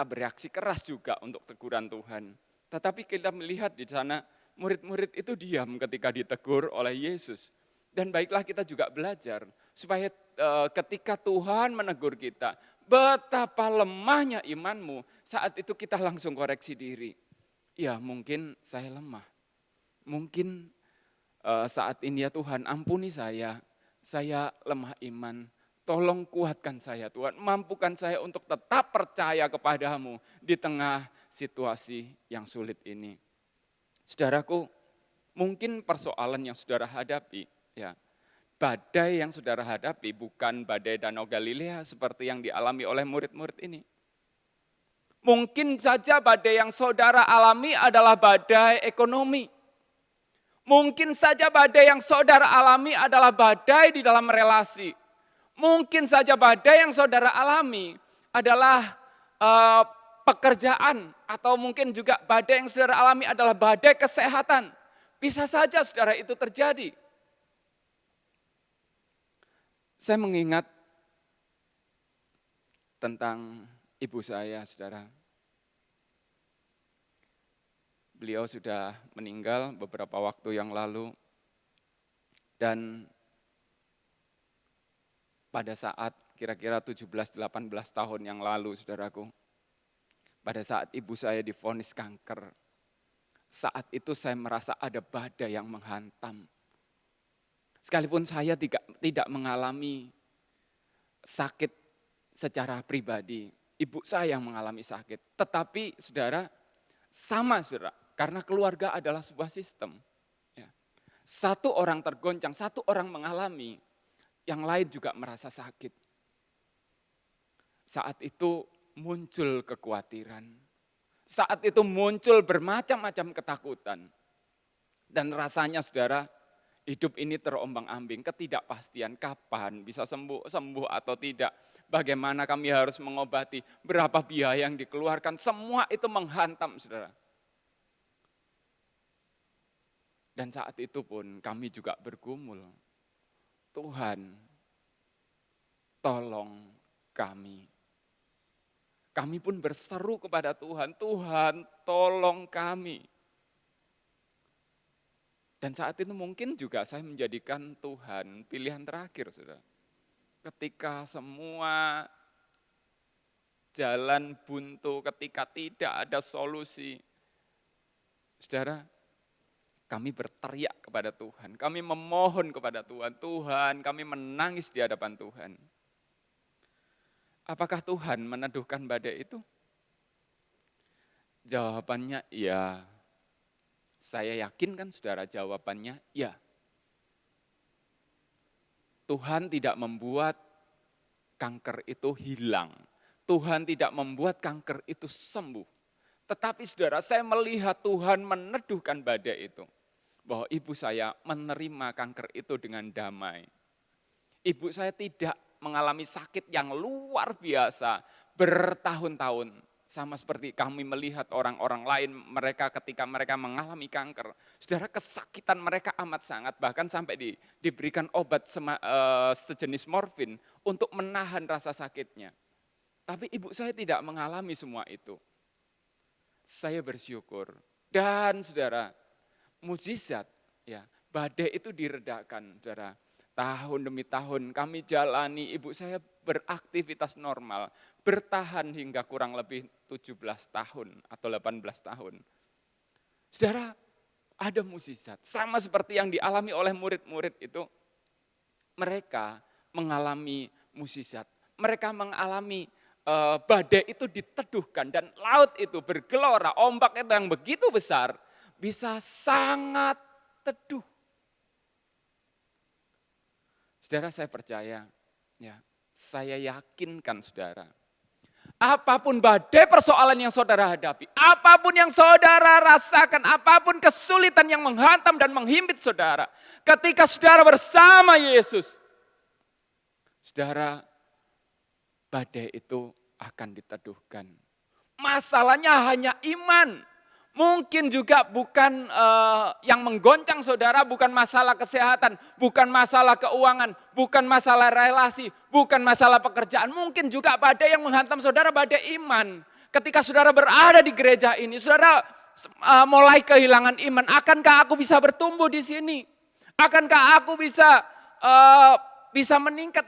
bereaksi keras juga untuk teguran Tuhan. Tetapi kita melihat di sana, murid-murid itu diam ketika ditegur oleh Yesus. Dan baiklah kita juga belajar supaya ketika Tuhan menegur kita, betapa lemahnya imanmu, saat itu kita langsung koreksi diri. Ya mungkin saya lemah, mungkin saat ini ya Tuhan ampuni saya lemah iman. Tolong kuatkan saya Tuhan, mampukan saya untuk tetap percaya kepadamu di tengah situasi yang sulit ini. Saudaraku, mungkin persoalan yang saudara hadapi, ya, badai yang saudara hadapi bukan badai Danau Galilea seperti yang dialami oleh murid-murid ini. Mungkin saja badai yang saudara alami adalah badai ekonomi. Mungkin saja badai yang saudara alami adalah badai di dalam relasi. Mungkin saja badai yang saudara alami adalah pekerjaan, atau mungkin juga badai yang saudara alami adalah badai kesehatan. Bisa saja saudara itu terjadi. Saya mengingat tentang ibu saya, saudara. Beliau sudah meninggal beberapa waktu yang lalu. Dan pada saat kira-kira 17-18 tahun yang lalu, saudaraku, pada saat ibu saya divonis kanker, saat itu saya merasa ada badai yang menghantam. Sekalipun saya tidak mengalami sakit secara pribadi, ibu saya yang mengalami sakit. Tetapi saudara, sama saudara, karena keluarga adalah sebuah sistem. Ya. Satu orang tergoncang, satu orang mengalami, yang lain juga merasa sakit. Saat itu muncul kekhawatiran. Saat itu muncul bermacam-macam ketakutan. Dan rasanya saudara, hidup ini terombang-ambing, ketidakpastian kapan bisa sembuh atau tidak. Bagaimana kami harus mengobati, berapa biaya yang dikeluarkan, semua itu menghantam saudara. Dan saat itu pun kami juga bergumul, Tuhan tolong kami. Kami pun berseru kepada Tuhan, Tuhan tolong kami. Dan saat itu mungkin juga saya menjadikan Tuhan pilihan terakhir, saudara. Ketika semua jalan buntu, ketika tidak ada solusi, saudara, kami berteriak kepada Tuhan, kami memohon kepada Tuhan, Tuhan, kami menangis di hadapan Tuhan. Apakah Tuhan meneduhkan badai itu? Jawabannya iya. Saya yakin kan saudara, jawabannya ya. Tuhan tidak membuat kanker itu hilang. Tuhan tidak membuat kanker itu sembuh. Tetapi saudara, saya melihat Tuhan meneduhkan badai itu. Bahwa ibu saya menerima kanker itu dengan damai. Ibu saya tidak mengalami sakit yang luar biasa bertahun-tahun. Sama seperti kami melihat orang-orang lain, mereka ketika mereka mengalami kanker, saudara, kesakitan mereka amat sangat, bahkan sampai diberikan obat sejenis morfin untuk menahan rasa sakitnya. Tapi ibu saya tidak mengalami semua itu. Saya bersyukur. Dan saudara, mujizat, ya, badai itu diredakan, saudara. Tahun demi tahun kami jalani, ibu saya beraktivitas normal, bertahan hingga kurang lebih 17 tahun atau 18 tahun. Saudara, ada mukjizat. Sama seperti yang dialami oleh murid-murid itu, mereka mengalami mukjizat. Mereka mengalami badai itu diteduhkan dan laut itu bergelora, ombak itu yang begitu besar bisa sangat teduh. Saudara, saya percaya, ya, saya yakinkan saudara, apapun badai persoalan yang saudara hadapi, apapun yang saudara rasakan, apapun kesulitan yang menghantam dan menghimpit saudara, ketika saudara bersama Yesus, saudara, badai itu akan diteduhkan. Masalahnya hanya iman. Mungkin juga bukan yang menggoncang saudara, bukan masalah kesehatan, bukan masalah keuangan, bukan masalah relasi, bukan masalah pekerjaan. Mungkin juga badai yang menghantam saudara, badai iman. Ketika saudara berada di gereja ini, saudara mulai kehilangan iman. Akankah aku bisa bertumbuh di sini? Akankah aku bisa meningkat?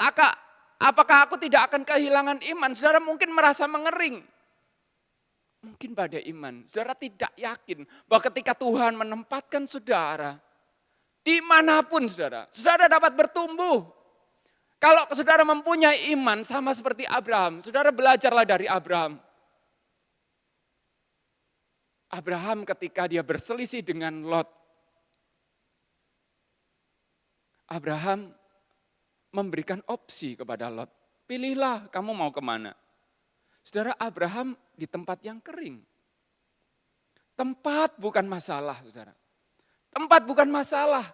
apakah aku tidak akan kehilangan iman? Saudara mungkin merasa mengering. Mungkin pada iman, saudara tidak yakin bahwa ketika Tuhan menempatkan saudara, dimanapun saudara, saudara dapat bertumbuh. Kalau saudara mempunyai iman sama seperti Abraham, saudara belajarlah dari Abraham. Abraham ketika dia berselisih dengan Lot, Abraham memberikan opsi kepada Lot. Pilihlah kamu mau kemana. Saudara, Abraham di tempat yang kering. Tempat bukan masalah, saudara. Tempat bukan masalah.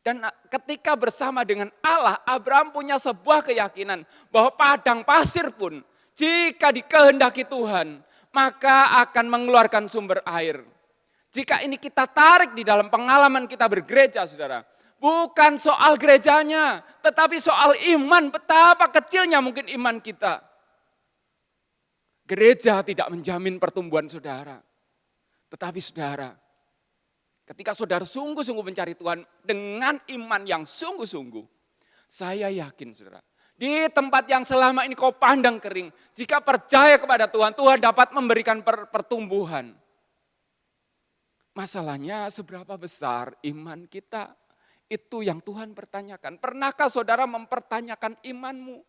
Dan ketika bersama dengan Allah, Abraham punya sebuah keyakinan bahwa padang pasir pun jika dikehendaki Tuhan, maka akan mengeluarkan sumber air. Jika ini kita tarik di dalam pengalaman kita bergereja, saudara, bukan soal gerejanya, tetapi soal iman, betapa kecilnya mungkin iman kita. Gereja tidak menjamin pertumbuhan saudara. Tetapi saudara, ketika saudara sungguh-sungguh mencari Tuhan dengan iman yang sungguh-sungguh, saya yakin saudara, di tempat yang selama ini kau pandang kering, jika percaya kepada Tuhan, Tuhan dapat memberikan pertumbuhan. Masalahnya seberapa besar iman kita, itu yang Tuhan pertanyakan. Pernahkah saudara mempertanyakan imanmu?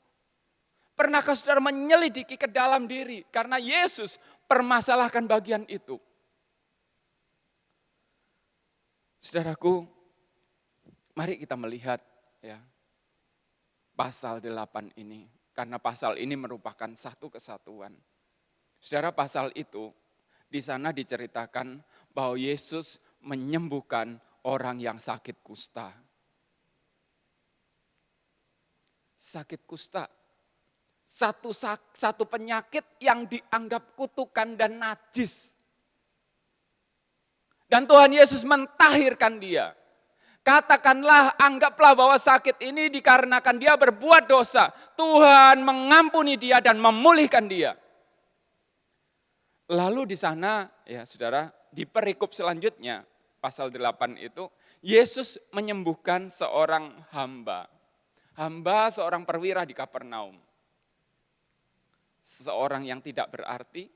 Pernahkah saudara menyelidiki ke dalam diri? Karena Yesus permasalahkan bagian itu. Saudaraku, mari kita melihat ya pasal 8 ini. Karena pasal ini merupakan satu kesatuan. Saudara, pasal itu di sana diceritakan bahwa Yesus menyembuhkan orang yang sakit kusta. Sakit kusta. Satu penyakit yang dianggap kutukan dan najis. Dan Tuhan Yesus mentahirkan dia. Katakanlah, anggaplah bahwa sakit ini dikarenakan dia berbuat dosa. Tuhan mengampuni dia dan memulihkan dia. Lalu di sana, ya saudara, di perikop selanjutnya, pasal 8 itu, Yesus menyembuhkan seorang hamba. Hamba seorang perwira di Kapernaum. Seseorang yang tidak berarti,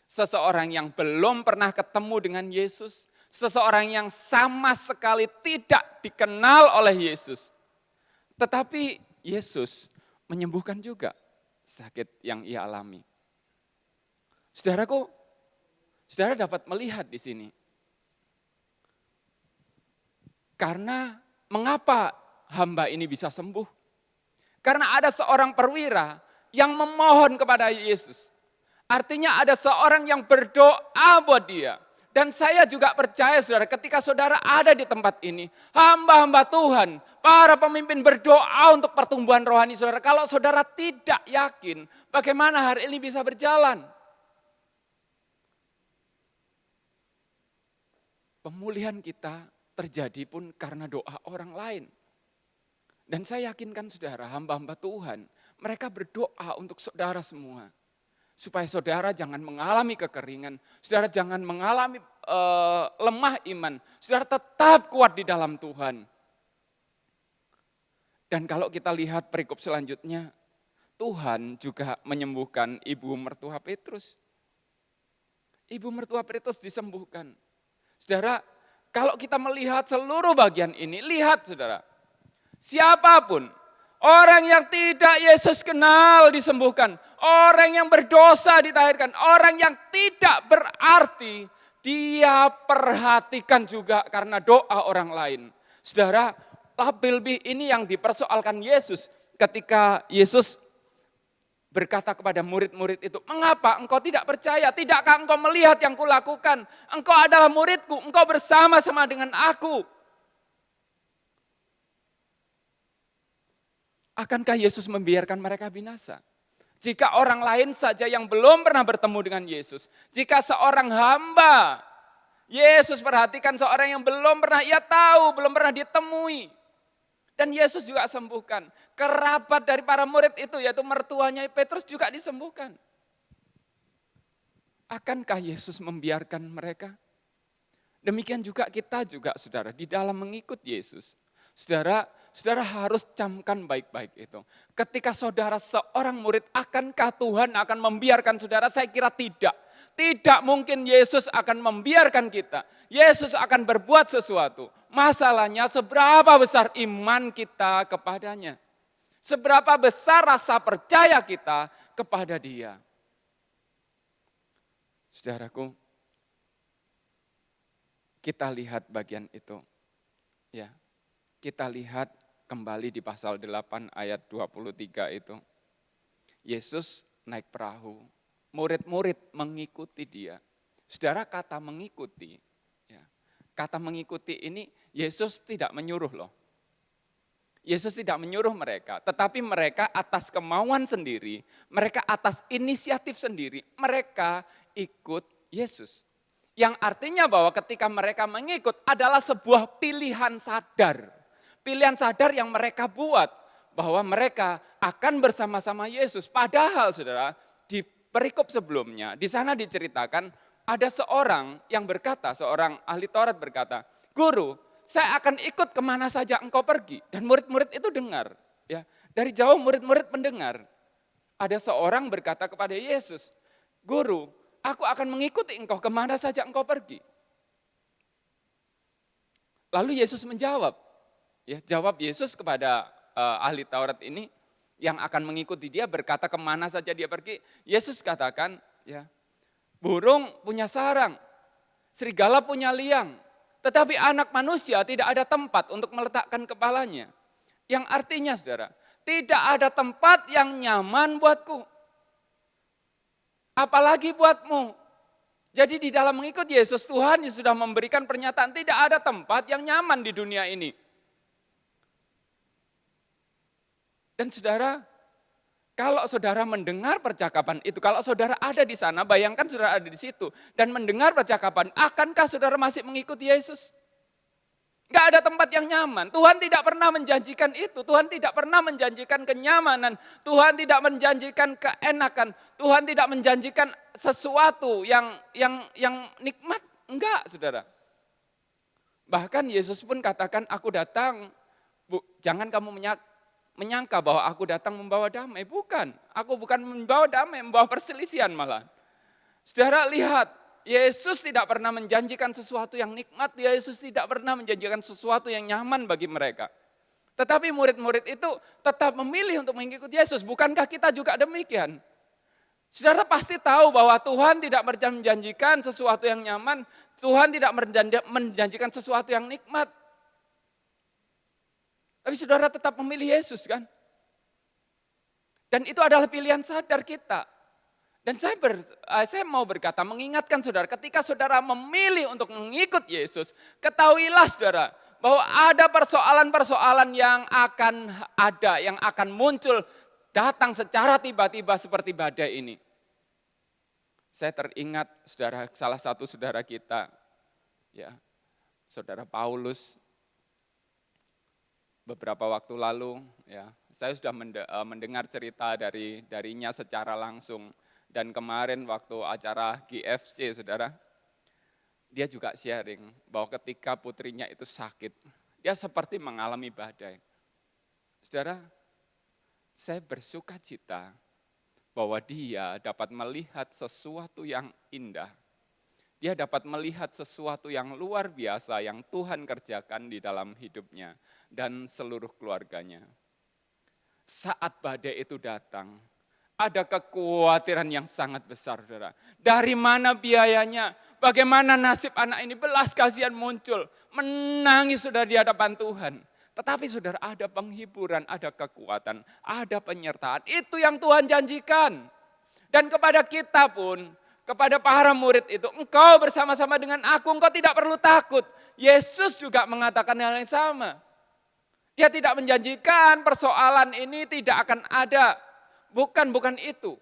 seseorang yang belum pernah ketemu dengan Yesus, seseorang yang sama sekali tidak dikenal oleh Yesus. Tetapi Yesus menyembuhkan juga sakit yang ia alami. Saudaraku, saudara dapat melihat di sini. Karena mengapa hamba ini bisa sembuh? Karena ada seorang perwira yang memohon kepada Yesus. Artinya ada seorang yang berdoa buat dia. Dan saya juga percaya saudara, ketika saudara ada di tempat ini, hamba-hamba Tuhan, para pemimpin berdoa untuk pertumbuhan rohani saudara. Kalau saudara tidak yakin, bagaimana hari ini bisa berjalan? Pemulihan kita terjadi pun karena doa orang lain. Dan saya yakinkan saudara, hamba-hamba Tuhan, mereka berdoa untuk saudara semua. Supaya saudara jangan mengalami kekeringan, saudara jangan mengalami lemah iman, saudara tetap kuat di dalam Tuhan. Dan kalau kita lihat perikop selanjutnya, Tuhan juga menyembuhkan ibu mertua Petrus. Ibu mertua Petrus disembuhkan. Saudara, kalau kita melihat seluruh bagian ini, lihat saudara, siapapun, orang yang tidak Yesus kenal disembuhkan. Orang yang berdosa ditahirkan. Orang yang tidak berarti dia perhatikan juga karena doa orang lain. Saudara, lebih ini yang dipersoalkan Yesus ketika Yesus berkata kepada murid-murid itu, mengapa engkau tidak percaya? Tidakkah engkau melihat yang kulakukan? Engkau adalah muridku, engkau bersama-sama dengan aku. Akankah Yesus membiarkan mereka binasa? Jika orang lain saja yang belum pernah bertemu dengan Yesus. Jika seorang hamba, Yesus perhatikan seorang yang belum pernah ia tahu, belum pernah ditemui. Dan Yesus juga sembuhkan. Kerabat dari para murid itu, yaitu mertuanya Petrus juga disembuhkan. Akankah Yesus membiarkan mereka? Demikian juga kita juga saudara, di dalam mengikut Yesus. Saudara harus camkan baik-baik itu. Ketika saudara seorang murid, akankah Tuhan akan membiarkan saudara? Saya kira tidak. Tidak mungkin Yesus akan membiarkan kita. Yesus akan berbuat sesuatu. Masalahnya seberapa besar iman kita kepadanya. Seberapa besar rasa percaya kita kepada Dia. Saudaraku, kita lihat bagian itu. Ya, kita lihat kembali di pasal 8 ayat 23 itu. Yesus naik perahu, murid-murid mengikuti Dia. Saudara, kata mengikuti, ya, kata mengikuti ini Yesus tidak menyuruh loh. Yesus tidak menyuruh mereka, tetapi mereka atas kemauan sendiri, mereka atas inisiatif sendiri, mereka ikut Yesus. Yang artinya bahwa ketika mereka mengikut adalah sebuah pilihan sadar. Pilihan sadar yang mereka buat bahwa mereka akan bersama-sama Yesus. Padahal saudara, di perikop sebelumnya, di sana diceritakan ada seorang yang berkata, seorang ahli Taurat berkata, "Guru, saya akan ikut kemana saja engkau pergi." Dan murid-murid itu dengar. Ya, dari jauh murid-murid mendengar. Ada seorang berkata kepada Yesus, "Guru, aku akan mengikuti engkau kemana saja engkau pergi." Lalu Yesus menjawab. Ya, jawab Yesus kepada ahli Taurat ini yang akan mengikuti Dia, berkata kemana saja dia pergi. Yesus katakan, ya, burung punya sarang, serigala punya liang, tetapi anak manusia tidak ada tempat untuk meletakkan kepalanya. Yang artinya saudara, tidak ada tempat yang nyaman buatku, apalagi buatmu. Jadi di dalam mengikut Yesus, Tuhan sudah memberikan pernyataan tidak ada tempat yang nyaman di dunia ini. Dan saudara, kalau saudara mendengar percakapan itu, kalau saudara ada di sana, bayangkan saudara ada di situ, dan mendengar percakapan, akankah saudara masih mengikuti Yesus? Enggak ada tempat yang nyaman. Tuhan tidak pernah menjanjikan itu. Tuhan tidak pernah menjanjikan kenyamanan. Tuhan tidak menjanjikan keenakan. Tuhan tidak menjanjikan sesuatu yang nikmat. Enggak, saudara. Bahkan Yesus pun katakan, "Aku datang, jangan kamu menyangka bahwa aku datang membawa damai." Bukan, aku bukan membawa damai, membawa perselisihan malah. Saudara lihat, Yesus tidak pernah menjanjikan sesuatu yang nikmat, Yesus tidak pernah menjanjikan sesuatu yang nyaman bagi mereka. Tetapi murid-murid itu tetap memilih untuk mengikuti Yesus. Bukankah kita juga demikian? Saudara pasti tahu bahwa Tuhan tidak menjanjikan sesuatu yang nyaman, Tuhan tidak menjanjikan sesuatu yang nikmat. Tapi saudara tetap memilih Yesus kan? Dan itu adalah pilihan sadar kita. Dan saya mau berkata, mengingatkan saudara, ketika saudara memilih untuk mengikut Yesus, ketahuilah saudara, bahwa ada persoalan-persoalan yang akan ada, yang akan muncul, datang secara tiba-tiba seperti badai ini. Saya teringat saudara, salah satu saudara kita, ya, saudara Paulus, beberapa waktu lalu, ya, saya sudah mendengar cerita darinya secara langsung. Dan kemarin waktu acara GFC, saudara, dia juga sharing bahwa ketika putrinya itu sakit, dia seperti mengalami badai. Saudara, saya bersuka cita bahwa dia dapat melihat sesuatu yang indah. Dia dapat melihat sesuatu yang luar biasa yang Tuhan kerjakan di dalam hidupnya dan seluruh keluarganya. Saat badai itu datang, ada kekhawatiran yang sangat besar, saudara. Dari mana biayanya? Bagaimana nasib anak ini? Belas kasihan muncul. Menangis sudah di hadapan Tuhan. Tetapi saudara, ada penghiburan, ada kekuatan, ada penyertaan. Itu yang Tuhan janjikan. Dan kepada kita pun, kepada para murid itu, engkau bersama-sama dengan aku, engkau tidak perlu takut. Yesus juga mengatakan hal yang sama. Dia tidak menjanjikan persoalan ini tidak akan ada. Bukan itu.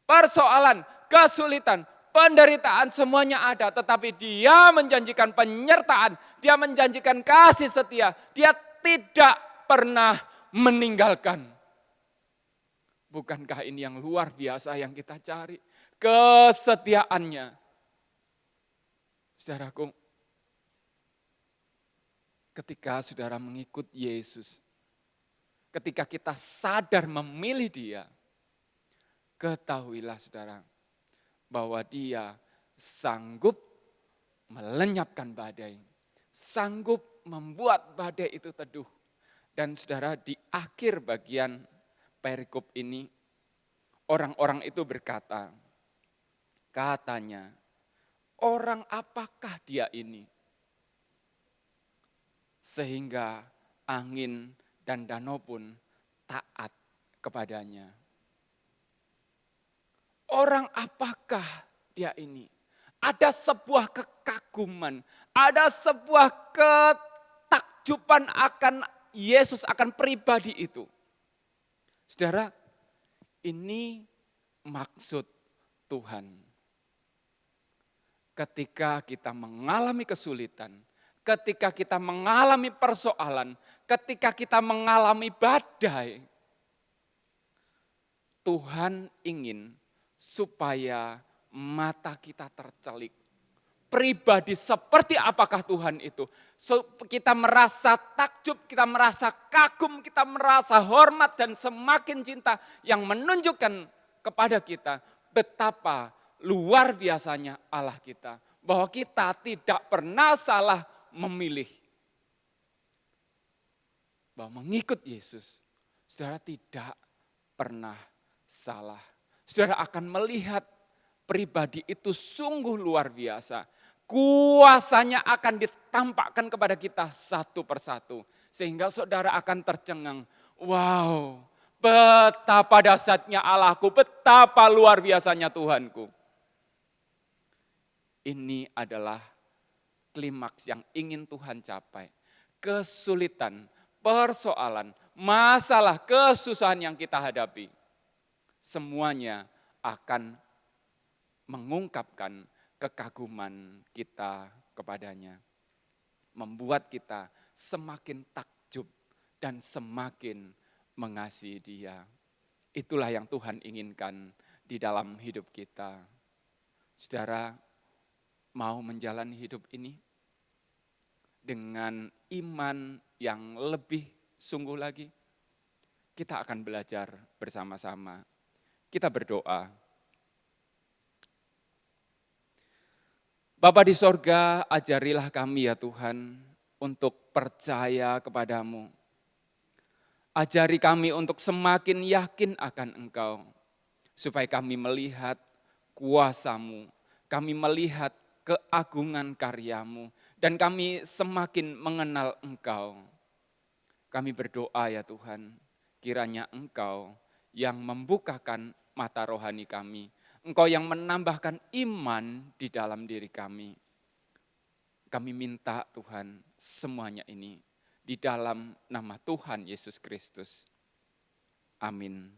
Persoalan, kesulitan, penderitaan semuanya ada. Tetapi dia menjanjikan penyertaan. Dia menjanjikan kasih setia. Dia tidak pernah meninggalkan. Bukankah ini yang luar biasa yang kita cari? Kesetiaannya. Saudaraku, Ketika saudara mengikut Yesus, ketika kita sadar memilih Dia, ketahuilah saudara, bahwa Dia sanggup melenyapkan badai, sanggup membuat badai itu teduh. Dan saudara, di akhir bagian perikop ini, orang-orang itu berkata, katanya, orang apakah dia ini? Sehingga angin dan danau pun taat kepadanya. Orang apakah dia ini? Ada sebuah kekaguman, ada sebuah ketakjuban akan Yesus, akan pribadi itu. Saudara, ini maksud Tuhan. Ketika kita mengalami kesulitan, ketika kita mengalami persoalan, ketika kita mengalami badai, Tuhan ingin supaya mata kita tercelik. Pribadi seperti apakah Tuhan itu? Kita merasa takjub, kita merasa kagum, kita merasa hormat dan semakin cinta yang menunjukkan kepada kita betapa luar biasanya Allah kita. Bahwa kita tidak pernah salah memilih. Bahwa mengikut Yesus, saudara tidak pernah salah. Saudara akan melihat pribadi itu sungguh luar biasa. Kuasanya akan ditampakkan kepada kita satu persatu. Sehingga saudara akan tercengang. Wow, betapa dahsyatnya Allahku, betapa luar biasanya Tuhanku. Ini adalah klimaks yang ingin Tuhan capai. Kesulitan, persoalan, masalah, kesusahan yang kita hadapi. Semuanya akan mengungkapkan kekaguman kita kepadanya. Membuat kita semakin takjub dan semakin mengasihi Dia. Itulah yang Tuhan inginkan di dalam hidup kita. Saudara, mau menjalani hidup ini dengan iman yang lebih sungguh lagi? Kita akan belajar bersama-sama. Kita berdoa. Bapa di sorga, ajarilah kami ya Tuhan untuk percaya kepadamu. Ajari kami untuk semakin yakin akan Engkau. Supaya kami melihat kuasa-Mu, kami melihat keagungan karya-Mu, dan kami semakin mengenal Engkau. Kami berdoa ya Tuhan, kiranya Engkau yang membukakan mata rohani kami. Engkau yang menambahkan iman di dalam diri kami. Kami minta Tuhan semuanya ini di dalam nama Tuhan Yesus Kristus. Amin.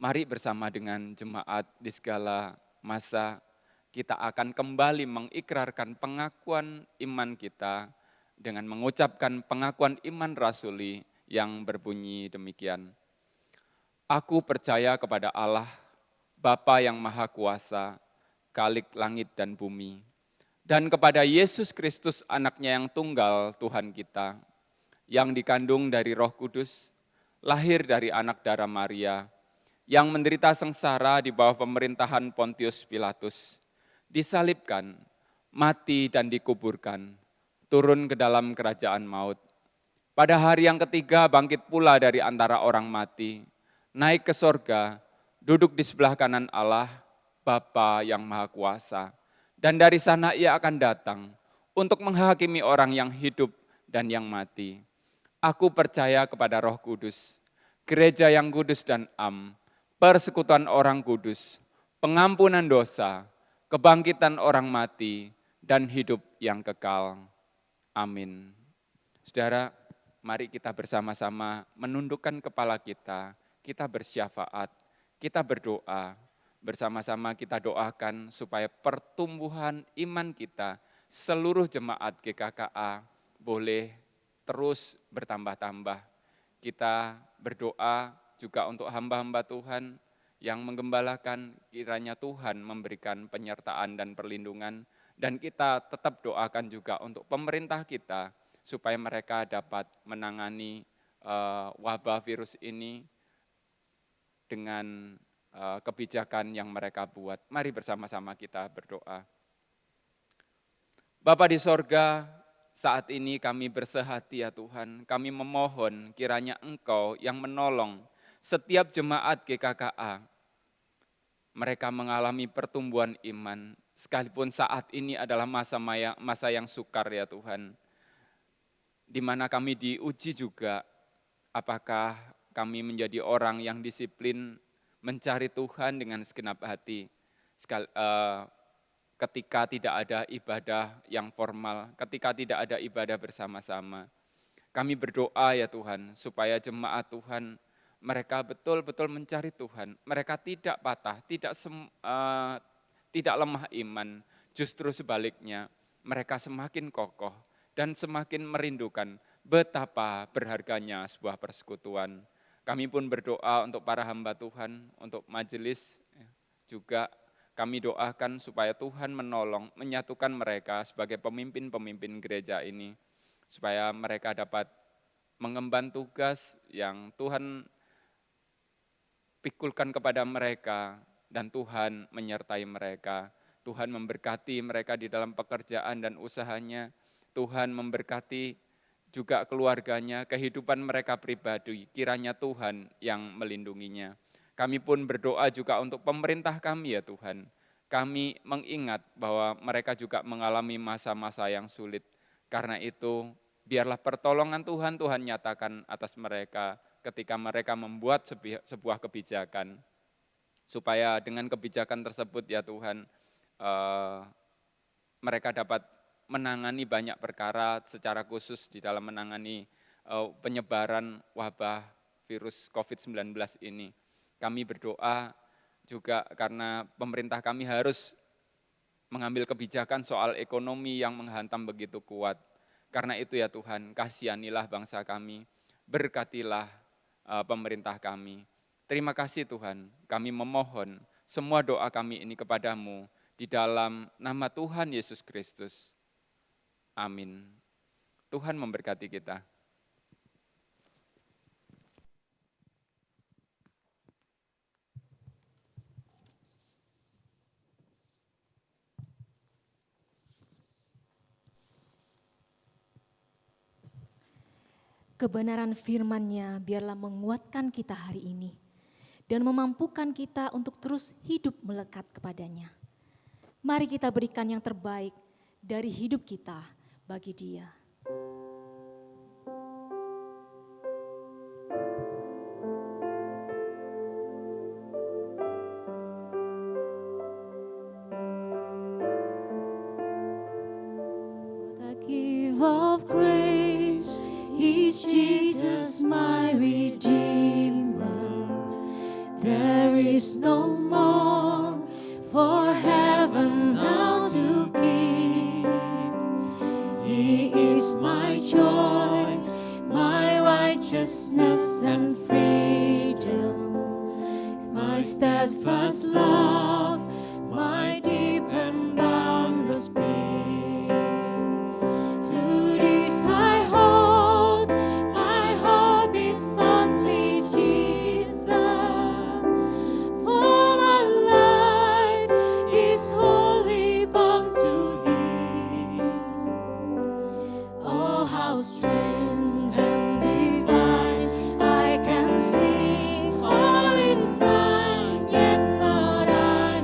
Mari bersama dengan jemaat di segala masa kita akan kembali mengikrarkan pengakuan iman kita dengan mengucapkan pengakuan iman rasuli yang berbunyi demikian. Aku percaya kepada Allah, Bapa yang Maha Kuasa, Khalik langit dan bumi, dan kepada Yesus Kristus anaknya yang tunggal Tuhan kita, yang dikandung dari Roh Kudus, lahir dari anak darah Maria, yang menderita sengsara di bawah pemerintahan Pontius Pilatus, disalibkan, mati dan dikuburkan, turun ke dalam kerajaan maut. Pada hari yang ketiga bangkit pula dari antara orang mati, naik ke sorga, duduk di sebelah kanan Allah, Bapa yang Maha Kuasa. Dan dari sana Ia akan datang untuk menghakimi orang yang hidup dan yang mati. Aku percaya kepada Roh Kudus, gereja yang kudus dan am, persekutuan orang kudus, pengampunan dosa, kebangkitan orang mati, dan hidup yang kekal. Amin. Saudara, mari kita bersama-sama menundukkan kepala kita bersyafaat, kita berdoa, bersama-sama kita doakan supaya pertumbuhan iman kita, seluruh jemaat GKKA boleh terus bertambah-tambah. Kita berdoa juga untuk hamba-hamba Tuhan yang menggembalakan, kiranya Tuhan memberikan penyertaan dan perlindungan. Dan kita tetap doakan juga untuk pemerintah kita, supaya mereka dapat menangani wabah virus ini dengan kebijakan yang mereka buat. Mari bersama-sama kita berdoa. Bapa di sorga, saat ini kami bersehati ya Tuhan, kami memohon kiranya Engkau yang menolong setiap jemaat GKKA. Mereka mengalami pertumbuhan iman, sekalipun saat ini adalah masa yang sukar ya Tuhan. Di mana kami diuji juga, apakah kami menjadi orang yang disiplin mencari Tuhan dengan segenap hati. Ketika tidak ada ibadah yang formal, ketika tidak ada ibadah bersama-sama. Kami berdoa ya Tuhan, supaya jemaat Tuhan, mereka betul-betul mencari Tuhan. Mereka tidak patah, tidak lemah iman, justru sebaliknya, mereka semakin kokoh dan semakin merindukan betapa berharganya sebuah persekutuan. Kami pun berdoa untuk para hamba Tuhan, untuk majelis juga kami doakan supaya Tuhan menolong, menyatukan mereka sebagai pemimpin-pemimpin gereja ini, supaya mereka dapat mengemban tugas yang Tuhan pikulkan kepada mereka, dan Tuhan menyertai mereka. Tuhan memberkati mereka di dalam pekerjaan dan usahanya. Tuhan memberkati juga keluarganya, kehidupan mereka pribadi. Kiranya Tuhan yang melindunginya. Kami pun berdoa juga untuk pemerintah kami ya Tuhan. Kami mengingat bahwa mereka juga mengalami masa-masa yang sulit. Karena itu biarlah pertolongan Tuhan nyatakan atas mereka ketika mereka membuat sebuah kebijakan. Supaya dengan kebijakan tersebut ya Tuhan, mereka dapat menangani banyak perkara secara khusus di dalam menangani penyebaran wabah virus COVID-19 ini. Kami berdoa juga karena pemerintah kami harus mengambil kebijakan soal ekonomi yang menghantam begitu kuat. Karena itu ya Tuhan, kasihanilah bangsa kami, berkatilah pemerintah kami. Terima kasih Tuhan, kami memohon semua doa kami ini kepadamu di dalam nama Tuhan Yesus Kristus. Amin. Tuhan memberkati kita. Kebenaran firman-Nya biarlah menguatkan kita hari ini dan memampukan kita untuk terus hidup melekat kepadanya. Mari kita berikan yang terbaik dari hidup kita bagi Dia. The gift of grace is Jesus my Redeemer. There is no more for heaven now to give. He is my joy, my righteousness and freedom, my steadfast love, my deep and boundless peace. To this I hold, my hope is only Jesus. For my life is wholly bound to His. Oh, how strange and divine, I can sing all is mine, yet not I,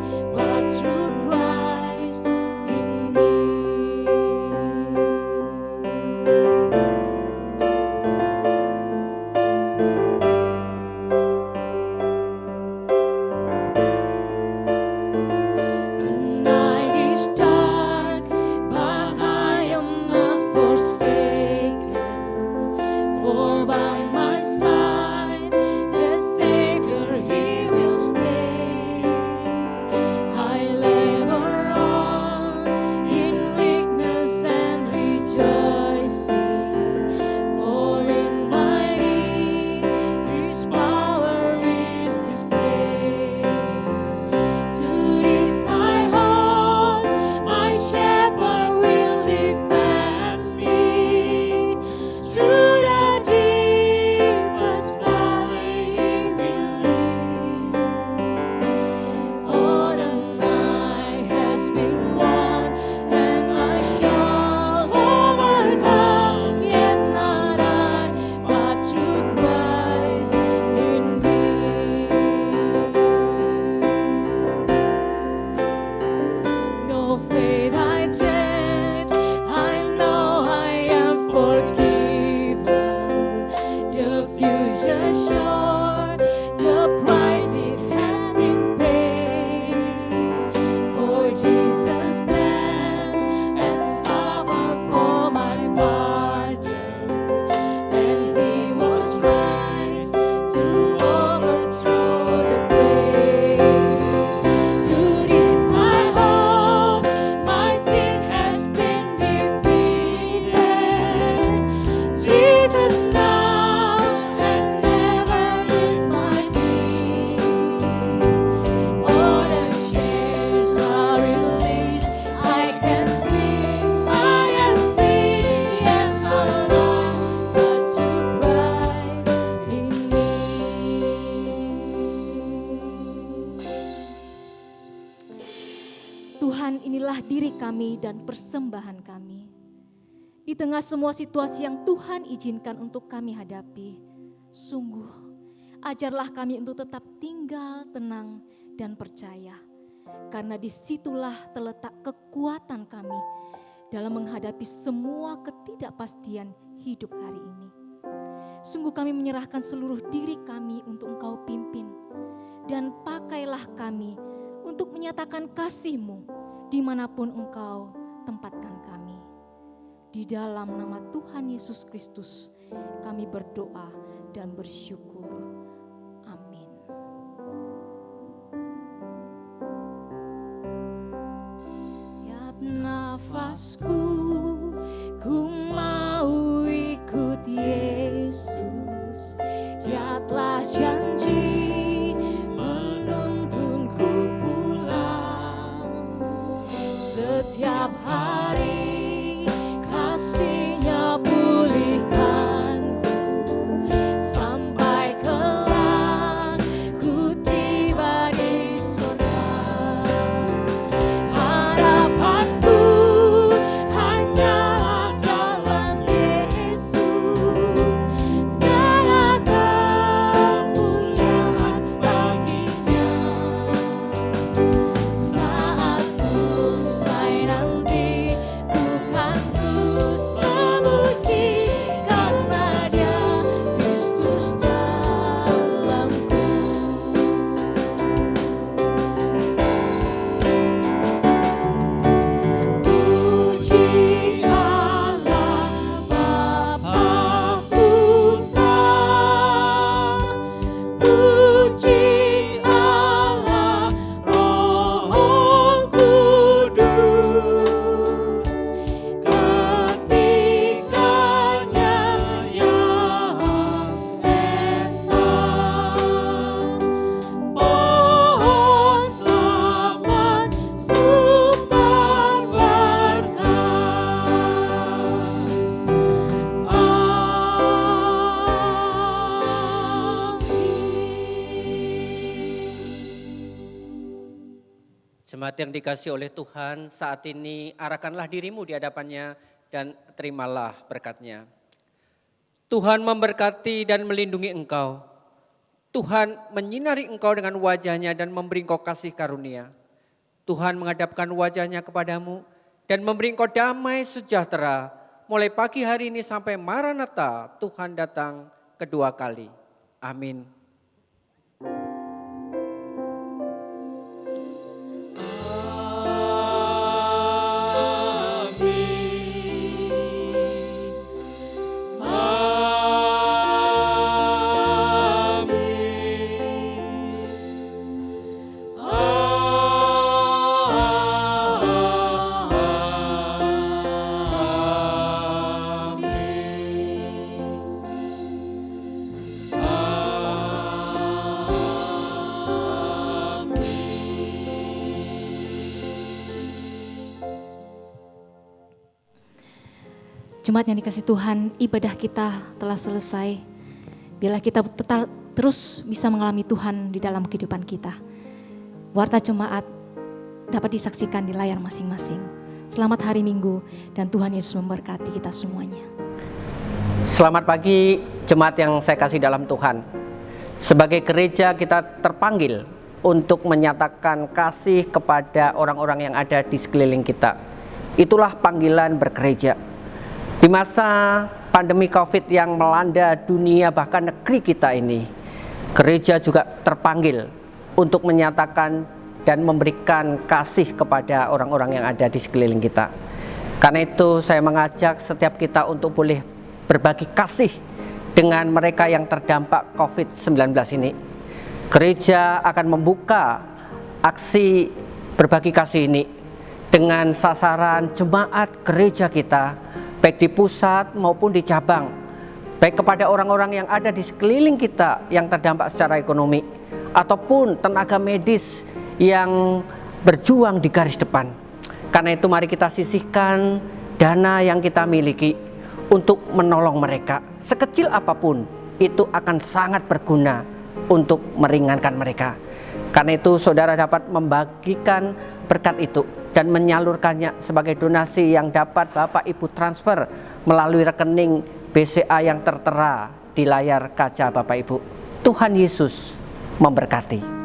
Tuhan, inilah diri kami dan persembahan kami. Di tengah semua situasi yang Tuhan izinkan untuk kami hadapi, sungguh ajarlah kami untuk tetap tinggal tenang dan percaya. Karena disitulah terletak kekuatan kami dalam menghadapi semua ketidakpastian hidup hari ini. Sungguh kami menyerahkan seluruh diri kami untuk Engkau pimpin. Dan pakailah kami untuk menyatakan kasih-Mu dimanapun Engkau tempatkan kami. Di dalam nama Tuhan Yesus Kristus kami berdoa dan bersyukur. Amin. Tiap nafasku ku mau ikut Yesus. Dia telah janji menuntunku pulang. Setiap hari kasih-Nya pulihkanku, sampai kelak ku tiba di surga. Harapanku hanyalah dalam Yesus, segala kemuliaan baginya. Saat usai nanti ku kan terus memuji, karena Dia Kristus dalamku. Puji Allah Bapa Putra, puji Allah Roh Kudus, ketiganya yang esa. Pohon selamat sumber berkah. Jemaat yang dikasihi oleh Tuhan, saat ini arahkanlah dirimu di hadapannya dan terimalah berkat-Nya. Tuhan memberkati dan melindungi engkau. Tuhan menyinari engkau dengan wajah-Nya dan memberi engkau kasih karunia. Tuhan menghadapkan wajah-Nya kepadamu dan memberi engkau damai sejahtera. Mulai pagi hari ini sampai Maranatha, Tuhan datang kedua kali. Amin. Jemaat yang dikasihi Tuhan, ibadah kita telah selesai. Biarlah kita tetap terus bisa mengalami Tuhan di dalam kehidupan kita. Warta jemaat dapat disaksikan di layar masing-masing. Selamat hari Minggu dan Tuhan Yesus memberkati kita semuanya. Selamat pagi jemaat yang saya kasih dalam Tuhan. Sebagai gereja kita terpanggil untuk menyatakan kasih kepada orang-orang yang ada di sekeliling kita. Itulah panggilan bergereja. Di masa pandemi COVID yang melanda dunia bahkan negeri kita ini, gereja juga terpanggil untuk menyatakan dan memberikan kasih kepada orang-orang yang ada di sekeliling kita. Karena itu saya mengajak setiap kita untuk boleh berbagi kasih dengan mereka yang terdampak COVID-19 ini. Gereja akan membuka aksi berbagi kasih ini dengan sasaran jemaat gereja kita, baik di pusat maupun di cabang, baik kepada orang-orang yang ada di sekeliling kita yang terdampak secara ekonomi, ataupun tenaga medis yang berjuang di garis depan. Karena itu mari kita sisihkan dana yang kita miliki untuk menolong mereka. Sekecil apapun itu akan sangat berguna untuk meringankan mereka. Karena itu saudara dapat membagikan berkat itu dan menyalurkannya sebagai donasi yang dapat Bapak Ibu transfer melalui rekening BCA yang tertera di layar kaca Bapak Ibu. Tuhan Yesus memberkati.